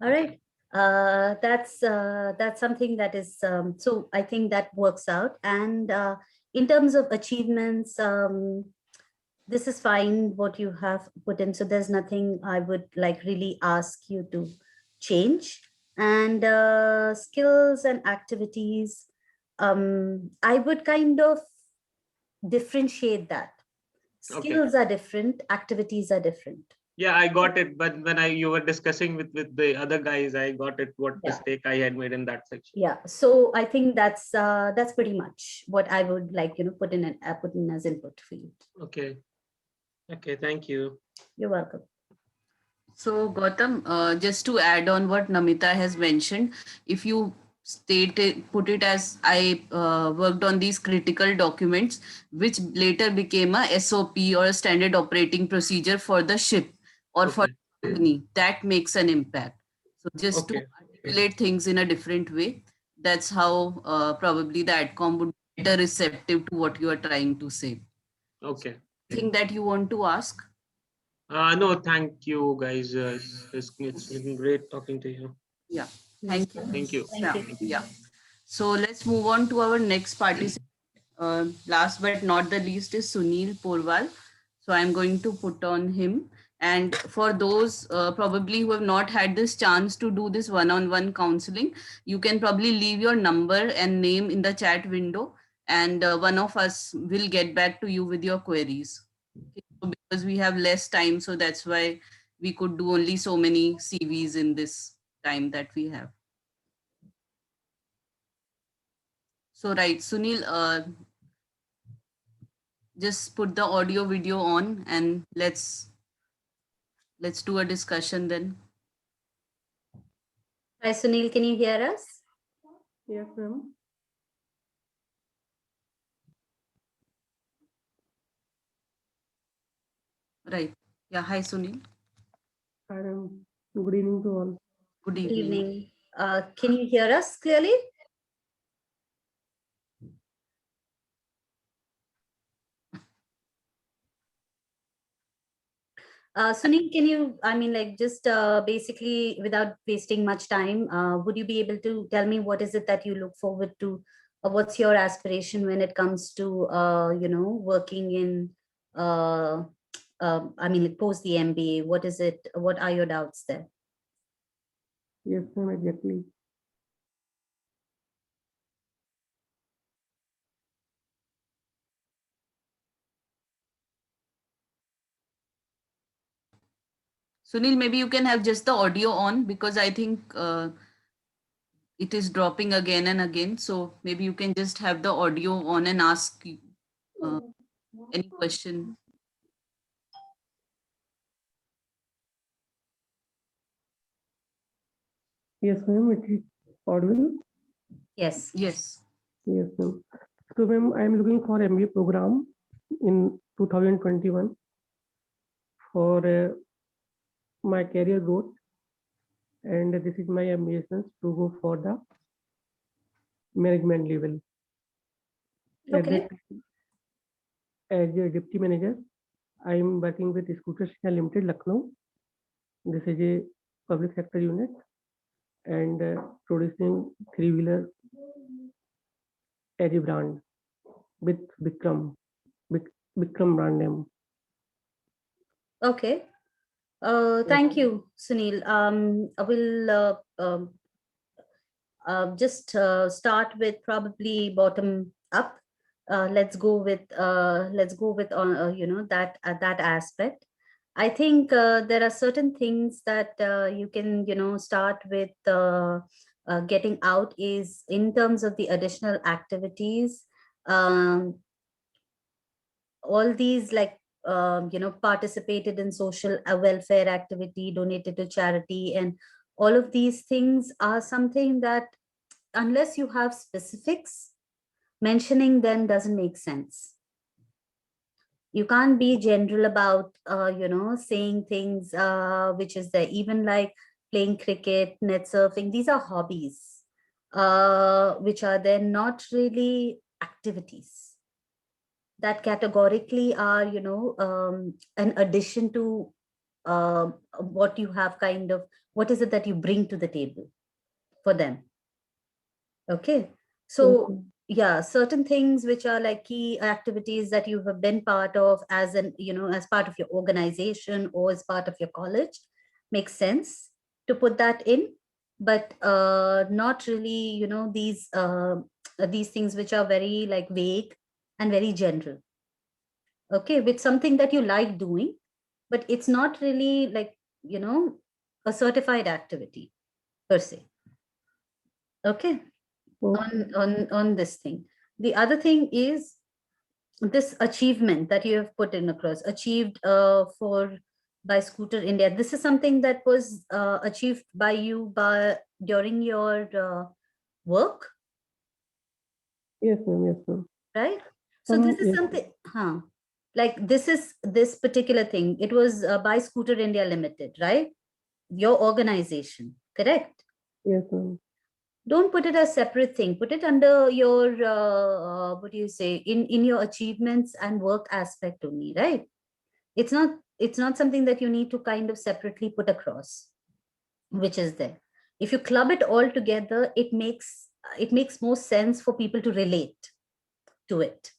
All right. That's something that is, so I think that works out. And in terms of achievements, this is fine what you have put in. So there's nothing I would like really ask you to change. And skills and activities, I would kind of differentiate that. Skills are different, activities are different. Yeah, I got it. But when you were discussing with the other guys, I got it. What Yeah. mistake I had made in that section. Yeah, so I think that's pretty much what I would like, put in as input for you. Okay. Okay. Thank you. You're welcome. So Gautam, just to add on what Namita has mentioned, if you put it as I worked on these critical documents, which later became a SOP or a standard operating procedure for the ship or for Okay. the company, that makes an impact. So just to Okay. articulate things in a different way, that's how probably the AdCom would be better receptive to what you are trying to say. Okay. Thing that you want to ask? No, thank you guys. It's been great talking to you. Yeah. Thank you. Thank you. Thank you. Yeah. So let's move on to our next participant. Last but not the least is Sunil Porwal. So I'm going to put on him. And for those probably who have not had this chance to do this one-on-one counseling, you can probably leave your number and name in the chat window, and one of us will get back to you with your queries. Okay, so because we have less time, so that's why we could do only so many CVs in this time that we have. So right, Sunil, just put the audio video on and let's do a discussion then. Hi, Sunil, can you hear us? Yes, ma'am. Right. Yeah. Hi, Sunil. Hi, ma'am. Good evening to all. Good Good evening. evening. Can you hear us clearly? Sunil, can you, just basically without wasting much time, would you be able to tell me what is it that you look forward to? What's your aspiration when it comes to, working in, post the MBA? What is it? What are your doubts there? Yes, ma'am, exactly. Sunil, maybe you can have just the audio on because I think it is dropping again and again. So maybe you can just have the audio on and ask any question. Yes, ma'am, it is audible. Yes. Yes. Yes, ma'am. So, ma'am, I am looking for MBA program in 2021 for my career growth, and this is my ambitions to go for the management level. At Okay. that, as a deputy manager, I am working with Scooters India Limited, Lucknow. This is a public sector unit and producing three-wheeler as a brand with Bikram brand name. Okay. Thank you, Sunil. I will just start with probably bottom up. Let's go with that aspect. I think there are certain things that you can start with getting out is in terms of the additional activities. All these participated in social welfare activity, donated to charity, and all of these things are something that unless you have specifics, mentioning them doesn't make sense. You can't be general about saying things which is there, even like playing cricket, net surfing. These are hobbies which are then not really activities that categorically are an addition to what you have what is it that you bring to the table for them. Okay, so yeah, certain things which are like key activities that you have been part of as as part of your organization or as part of your college makes sense to put that in, but not really these things which are very like vague and very general. Okay, with something that you like doing, but it's not really like, you know, a certified activity per se. Okay. Okay. On this thing. The other thing is this achievement that you have put in across, achieved by Scooter India. This is something that was achieved by you during your work, Yes, ma'am. Yes, ma'am. right? So this is Yes, something, like this particular thing. It was by Scooter India Limited, right? Your organization, correct? yes, ma'am. Don't put it as separate thing. Put it under your what do you say, in your achievements and work aspect only, right? It's not something that you need to kind of separately put across, which is there. If you club it all together, it makes more sense for people to relate to it.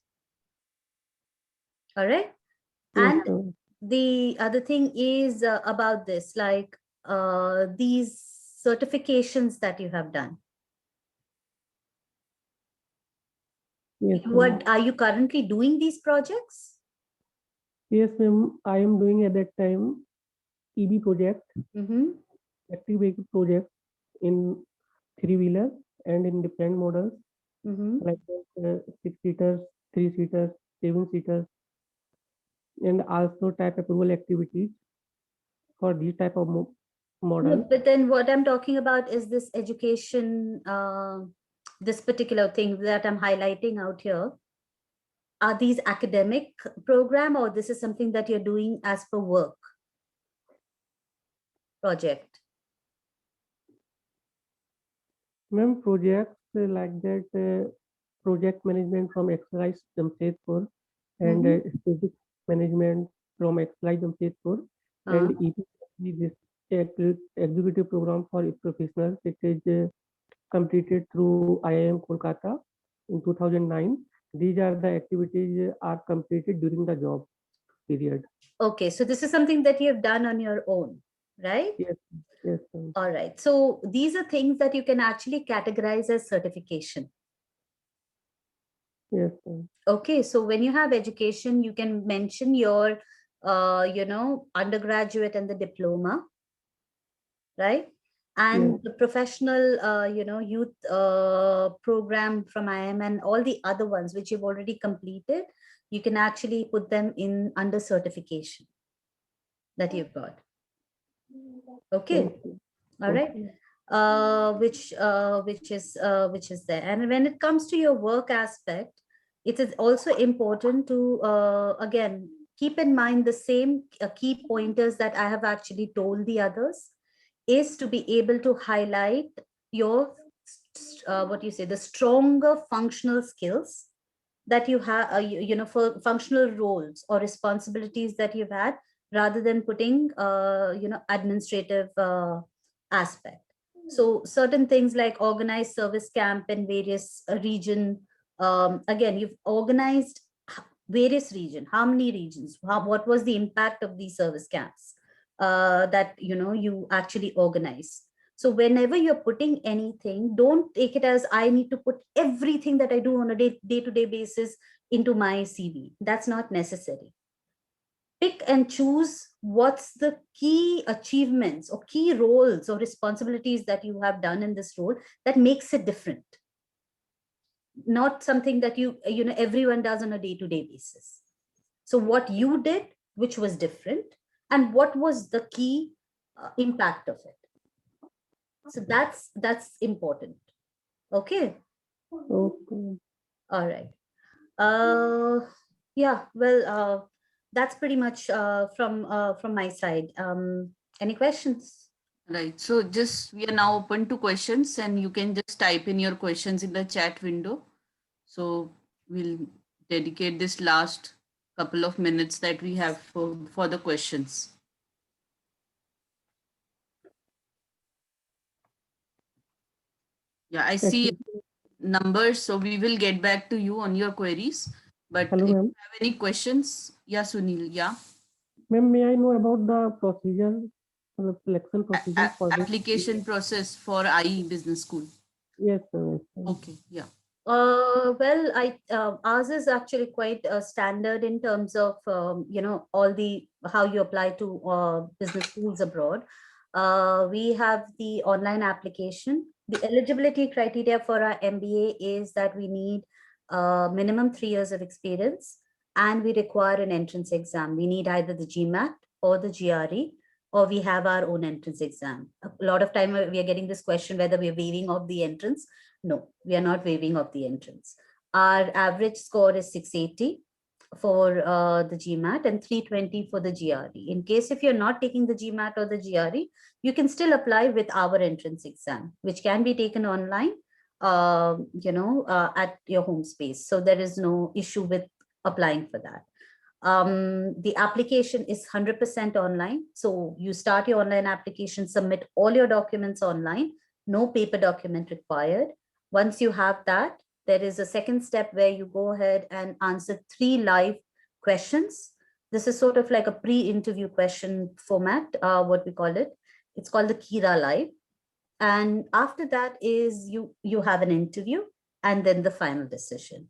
All right. Yes, And ma'am. the other thing is about this, like these certifications that you have done. Yes, ma'am. Are you currently doing these projects? Yes, ma'am. I am doing at that time EB project, Mm-hmm. electric vehicle project in three-wheeler and in different models Mm-hmm. like 6-seaters, 3-seaters, 7-seaters, and also type approval activities for these type of No, models. but then what I'm talking about is this education, this particular thing that I'm highlighting out here. Are these academic program, or this is something that you're doing as per work project? Ma'am, projects like that, project management from Exercise Jamshedpur and strategic management from Exercise Jamshedpur and EPC, this executive program for professionals. It is completed through IIM Kolkata in 2009. These are the activities are completed during the job period. Okay, so this is something that you have done on your own, right? Yes, yes, ma'am. All right. So these are things that you can actually categorize as certification. Yes, ma'am. Okay, so when you have education, you can mention your, undergraduate and the diploma, right? And Yes. the professional, youth program from IIM and all the other ones which you've already completed, you can actually put them in under certification that you've got. Okay, Okay. all right. Which is there. And when it comes to your work aspect, it is also important to again keep in mind the same key pointers that I have actually told the others, is to be able to highlight your what you say, the stronger functional skills that you have, for functional roles or responsibilities that you've had, rather than putting administrative aspect. So certain things like organized service camp in various region. Again, you've organized various region. How many regions? What was the impact of these service camps that you actually organize? So whenever you're putting anything, don't take it as I need to put everything that I do on a day-to-day basis into my CV. That's not necessary. Pick and choose what's the key achievements or key roles or responsibilities that you have done in this role that makes it different. Not something that everyone does on a day-to-day basis. So what you did, which was different, and what was the key impact of it. So that's important. Okay. Okay. All right. Yeah, well, that's pretty much from my side. Any questions? Right. So just we are now open to questions, and you can just type in your questions in the chat window. So we'll dedicate this last couple of minutes that we have for the questions. Yeah, I see numbers, so we will get back to you on your queries. But Hello, if you ma'am. have any questions, yeah, Sunil, yeah. Ma'am, may I know about the procedure, the selection procedure for this? Application process for IE Business School. Yes, sir. Yes, sir. Okay, yeah. Well, ours is actually quite standard in terms of all the how you apply to business schools abroad. We have the online application. The eligibility criteria for our MBA is that we need minimum 3 years of experience, and we require an entrance exam. We need either the GMAT or the GRE, or we have our own entrance exam. A lot of time we are getting this question whether we are waiving off the entrance. No, we are not waiving off the entrance. Our average score is 680 for the GMAT and 320 for the GRE. In case if you're not taking the GMAT or the GRE, you can still apply with our entrance exam, which can be taken online, at your home space. So there is no issue with applying for that. The application is 100% online. So you start your online application, submit all your documents online, no paper document required. Once you have that, there is a second step where you go ahead and answer 3 live questions. This is sort of like a pre-interview question format, what we call it. It's called the Kira Live. And after that is you have an interview and then the final decision.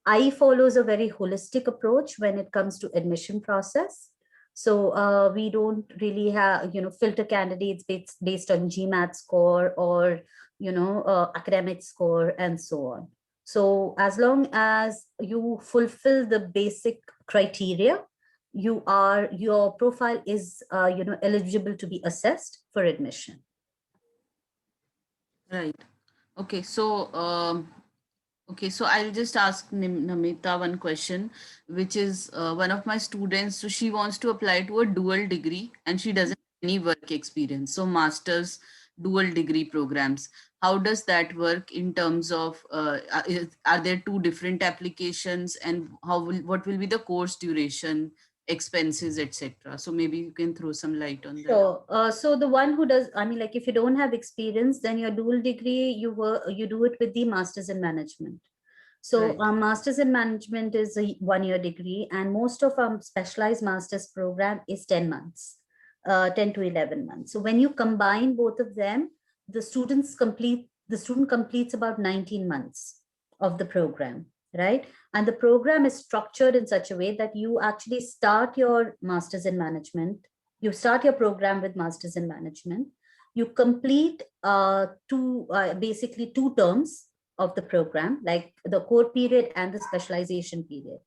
I follows a very holistic approach when it comes to admission process. So we don't really have, filter candidates based on GMAT score or, academic score and so on. So as long as you fulfill the basic criteria, your profile is, eligible to be assessed for admission. Right. Okay. So, I'll just ask Namita one question, which is one of my students. So she wants to apply to a dual degree and she doesn't have any work experience. So master's dual degree programs. How does that work in terms of, are there 2 different applications, and what will be the course duration, expenses, etc.? So maybe you can throw some light on that. Sure. So the one who does, if you don't have experience, then your dual degree, you do it with the master's in management. So Right. our master's in management is a 1-year degree, and most of our specialized master's program is 10 months, 10 to 11 months. So when you combine both of them, the student completes about 19 months of the program, right? And the program is structured in such a way that you actually start your master's in management. You start your program with master's in management. You complete basically 2 terms of the program, like the core period and the specialization period.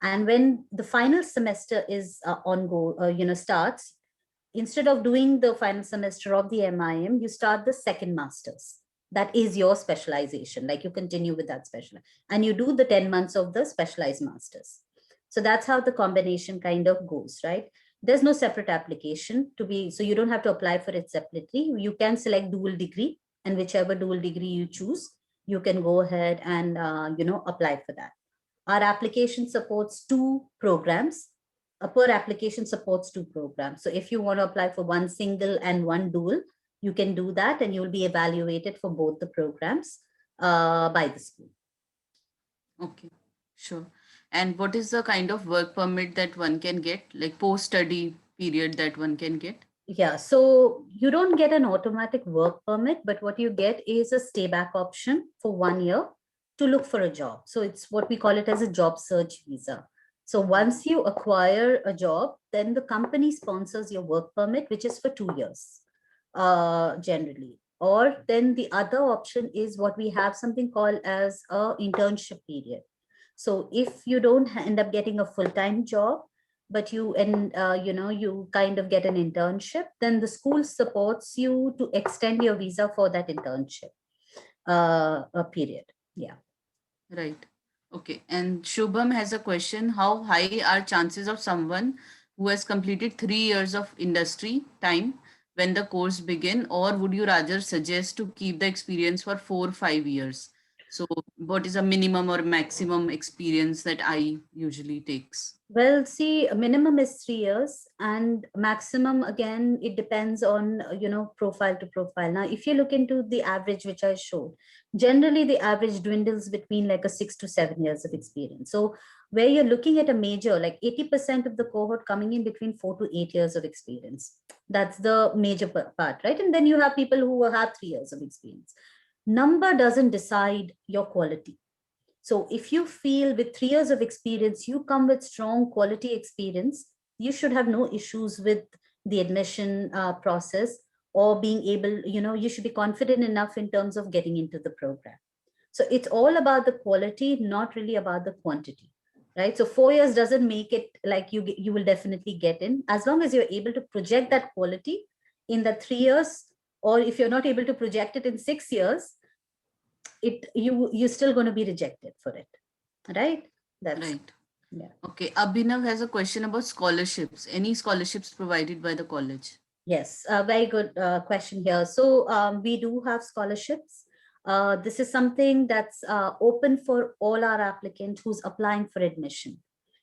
And when the final semester is starts, instead of doing the final semester of the MIM, you start the second master's. That is your specialization, like you continue with that and you do the 10 months of the specialized master's. So that's how the combination kind of goes, right? There's no separate application so you don't have to apply for it separately. You can select dual degree, and whichever dual degree you choose, you can go ahead and, apply for that. Our application supports 2 programs. Per application supports 2 programs. So if you want to apply for 1 single and 1 dual, you can do that, and you'll be evaluated for both the programs by the school. Okay, sure. And what is the kind of work permit that one can get, like post-study period that one can get? Yeah, so you don't get an automatic work permit, but what you get is a stay back option for 1 year to look for a job. So it's what we call it as a job search visa. So once you acquire a job, then the company sponsors your work permit, which is for 2 years, generally. Or then the other option is what we have something called as a internship period. So if you don't end up getting a full-time job, but you kind of get an internship, then the school supports you to extend your visa for that internship period. Yeah. Right. Okay. And Shubham has a question. How high are chances of someone who has completed 3 years of industry time when the course begin, or would you rather suggest to keep the experience for 4 or 5 years? So what is a minimum or maximum experience that I usually takes? Well, see, a minimum is 3 years, and maximum, again, it depends on, profile to profile. Now, if you look into the average, which I showed, generally the average dwindles between like a 6 to 7 years of experience. So where you're looking at a major, like 80% of the cohort coming in between 4 to 8 years of experience. That's the major part, right? And then you have people who have 3 years of experience. Number doesn't decide your quality. So if you feel with 3 years of experience, you come with strong quality experience, you should have no issues with the admission process, or being able, you should be confident enough in terms of getting into the program. So it's all about the quality, not really about the quantity, right? So 4 years doesn't make it like you will definitely get in, as long as you're able to project that quality in the 3 years, or if you're not able to project it in 6 years, you're still going to be rejected for it, right? That's Right. yeah. Okay. Abhinav has a question about scholarships. Any scholarships provided by the college? Yes, a very good question here. So we do have scholarships. This is something that's open for all our applicants who's applying for admission.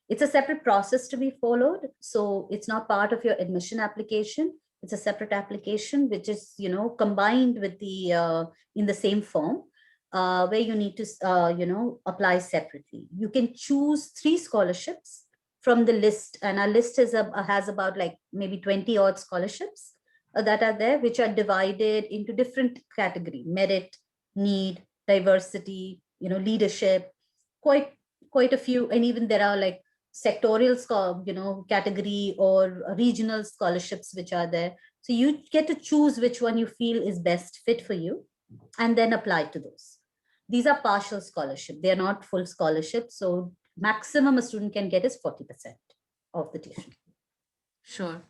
It's a separate process to be followed. So it's not part of your admission application. It's a separate application, which is, combined with the in the same form, where you need to, apply separately. You can choose 3 scholarships from the list, and our list has about like maybe 20 odd scholarships that are there, which are divided into different category: merit, need, diversity, leadership, quite a few. And even there are like sectorial category or regional scholarships which are there. So you get to choose which one you feel is best fit for you, and then apply to those. These are partial scholarship, they are not full scholarship. So maximum a student can get is 40% of the tuition. Sure.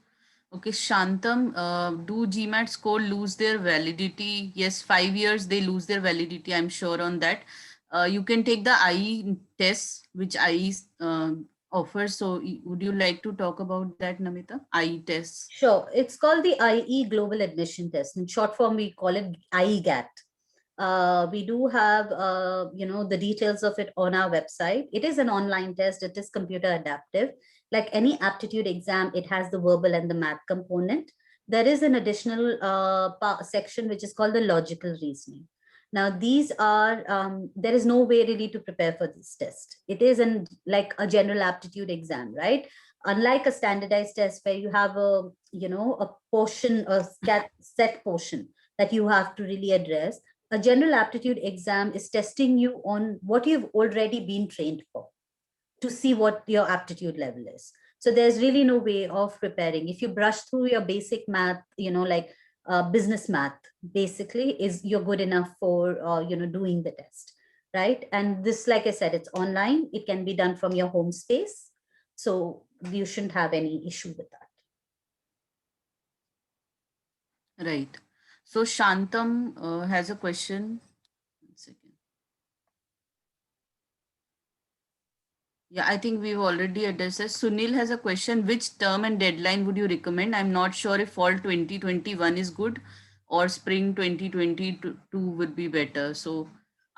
Okay, Shantam, do GMAT score lose their validity? Yes, 5 years they lose their validity, I'm sure on that. You can take the IE test, which IE offers. So would you like to talk about that, Namita? IE tests. Sure, it's called the IE Global Admission Test. In short form, we call it IEGAT. We do have, the details of it on our website. It is an online test. It is computer adaptive. Like any aptitude exam, it has the verbal and the math component. There is an additional section which is called the logical reasoning. Now, these are, there is no way really to prepare for this test. It is like a general aptitude exam, right? Unlike a standardized test where you have a portion, a set portion that you have to really address, a general aptitude exam is testing you on what you've already been trained for, to see what your aptitude level is. So there's really no way of preparing. If you brush through your basic math, like business math, basically, you're good enough for, doing the test, right? And this, like I said, it's online. It can be done from your home space. So you shouldn't have any issue with that. Right. So Shantam has a question. 1 second. Yeah, I think we've already addressed this. Sunil has a question. Which term and deadline would you recommend? I'm not sure if fall 2021 is good or spring 2022 would be better. So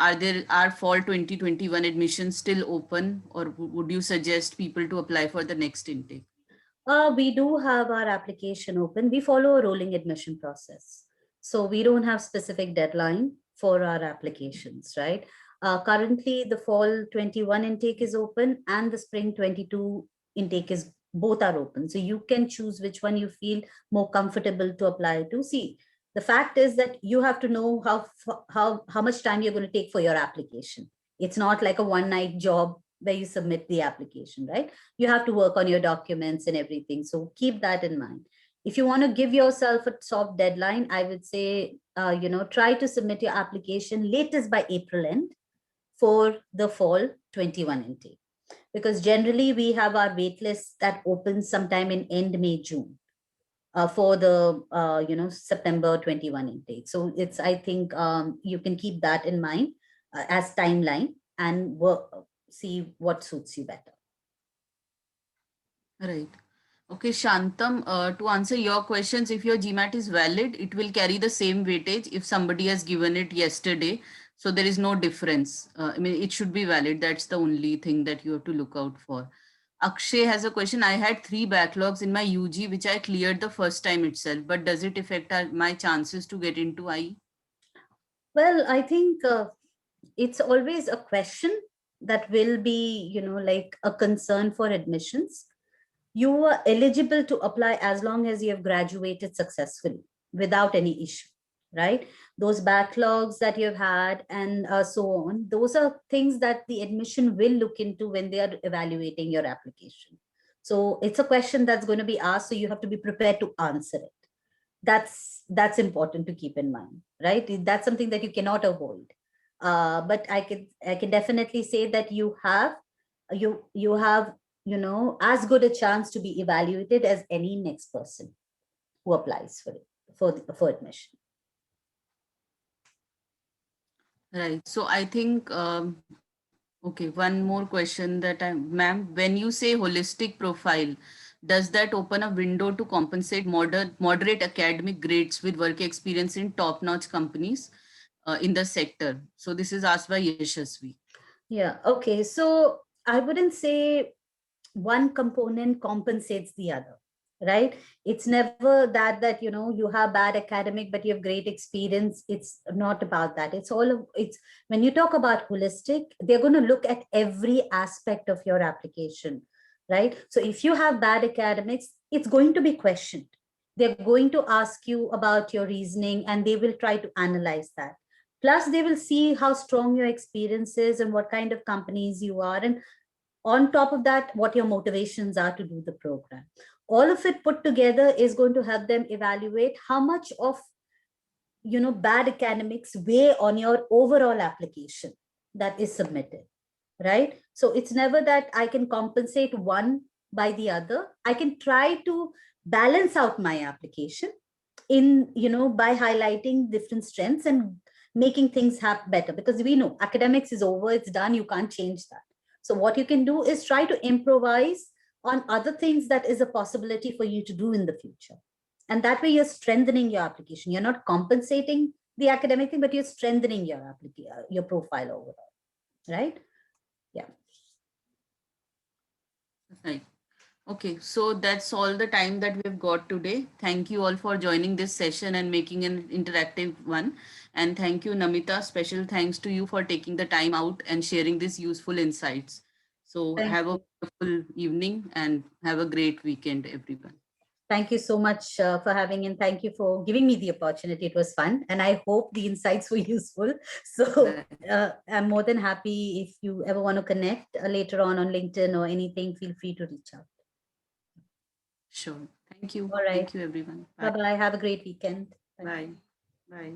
are fall 2021 admissions still open, or would you suggest people to apply for the next intake? We do have our application open. We follow a rolling admission process. So we don't have specific deadline for our applications, right? Currently, the fall 21 intake is open and the spring 22 intake is both are open. So you can choose which one you feel more comfortable to apply to. See, the fact is that you have to know how much time you're going to take for your application. It's not like a one night job where you submit the application, right? You have to work on your documents and everything. So keep that in mind. If you want to give yourself a soft deadline, I would say, try to submit your application latest by April end for the fall 21 intake. Because generally we have our wait list that opens sometime in end May, June for the, September 21 intake. So it's, I think you can keep that in mind as timeline and see what suits you better. Right. Okay, Shantam, to answer your questions, if your GMAT is valid, it will carry the same weightage if somebody has given it yesterday. So there is no difference. I mean, it should be valid. That's the only thing that you have to look out for. Akshay has a question. I had 3 backlogs in my UG, which I cleared the first time itself, but does it affect my chances to get into IE? Well, I think it's always a question that will be, like a concern for admissions. You are eligible to apply as long as you have graduated successfully without any issue, right? Those backlogs that you've had and so on, those are things that the admission will look into when they are evaluating your application. So it's a question that's going to be asked, so you have to be prepared to answer it. That's important to keep in mind, right? That's something that you cannot avoid. But I can definitely say that you have as good a chance to be evaluated as any next person who applies for it, for admission. Right. So I think, okay, one more question that ma'am, when you say holistic profile, does that open a window to compensate moderate academic grades with work experience in top-notch companies in the sector? So this is asked by Yashasvi. Yeah, okay. So I wouldn't say one component compensates the other, right? It's never that you have bad academic but you have great experience. It's not about that. It's when you talk about holistic, they're going to look at every aspect of your application, right? So if you have bad academics, it's going to be questioned. They're going to ask you about your reasoning and they will try to analyze that. Plus they will see how strong your experience is and what kind of companies you are, and on top of that, what your motivations are to do the program. All of it put together is going to help them evaluate how much of bad academics weigh on your overall application that is submitted, right? So it's never that I can compensate one by the other. I can try to balance out my application in by highlighting different strengths and making things happen better, because we know academics is over, it's done, you can't change that. So what you can do is try to improvise on other things that is a possibility for you to do in the future. And that way you're strengthening your application. You're not compensating the academic thing, but you're strengthening your application, your profile overall, right? Yeah. Right. Okay, so that's all the time that we've got today. Thank you all for joining this session and making an interactive one. And thank you, Namita. Special thanks to you for taking the time out and sharing these useful insights. So have a wonderful evening and have a great weekend, everyone. Thank you so much for having, and thank you for giving me the opportunity. It was fun, and I hope the insights were useful. So I'm more than happy if you ever want to connect later on LinkedIn or anything, feel free to reach out. Sure. Thank you. All right. Thank you, everyone. Bye-bye. Have a great weekend. Bye. Bye.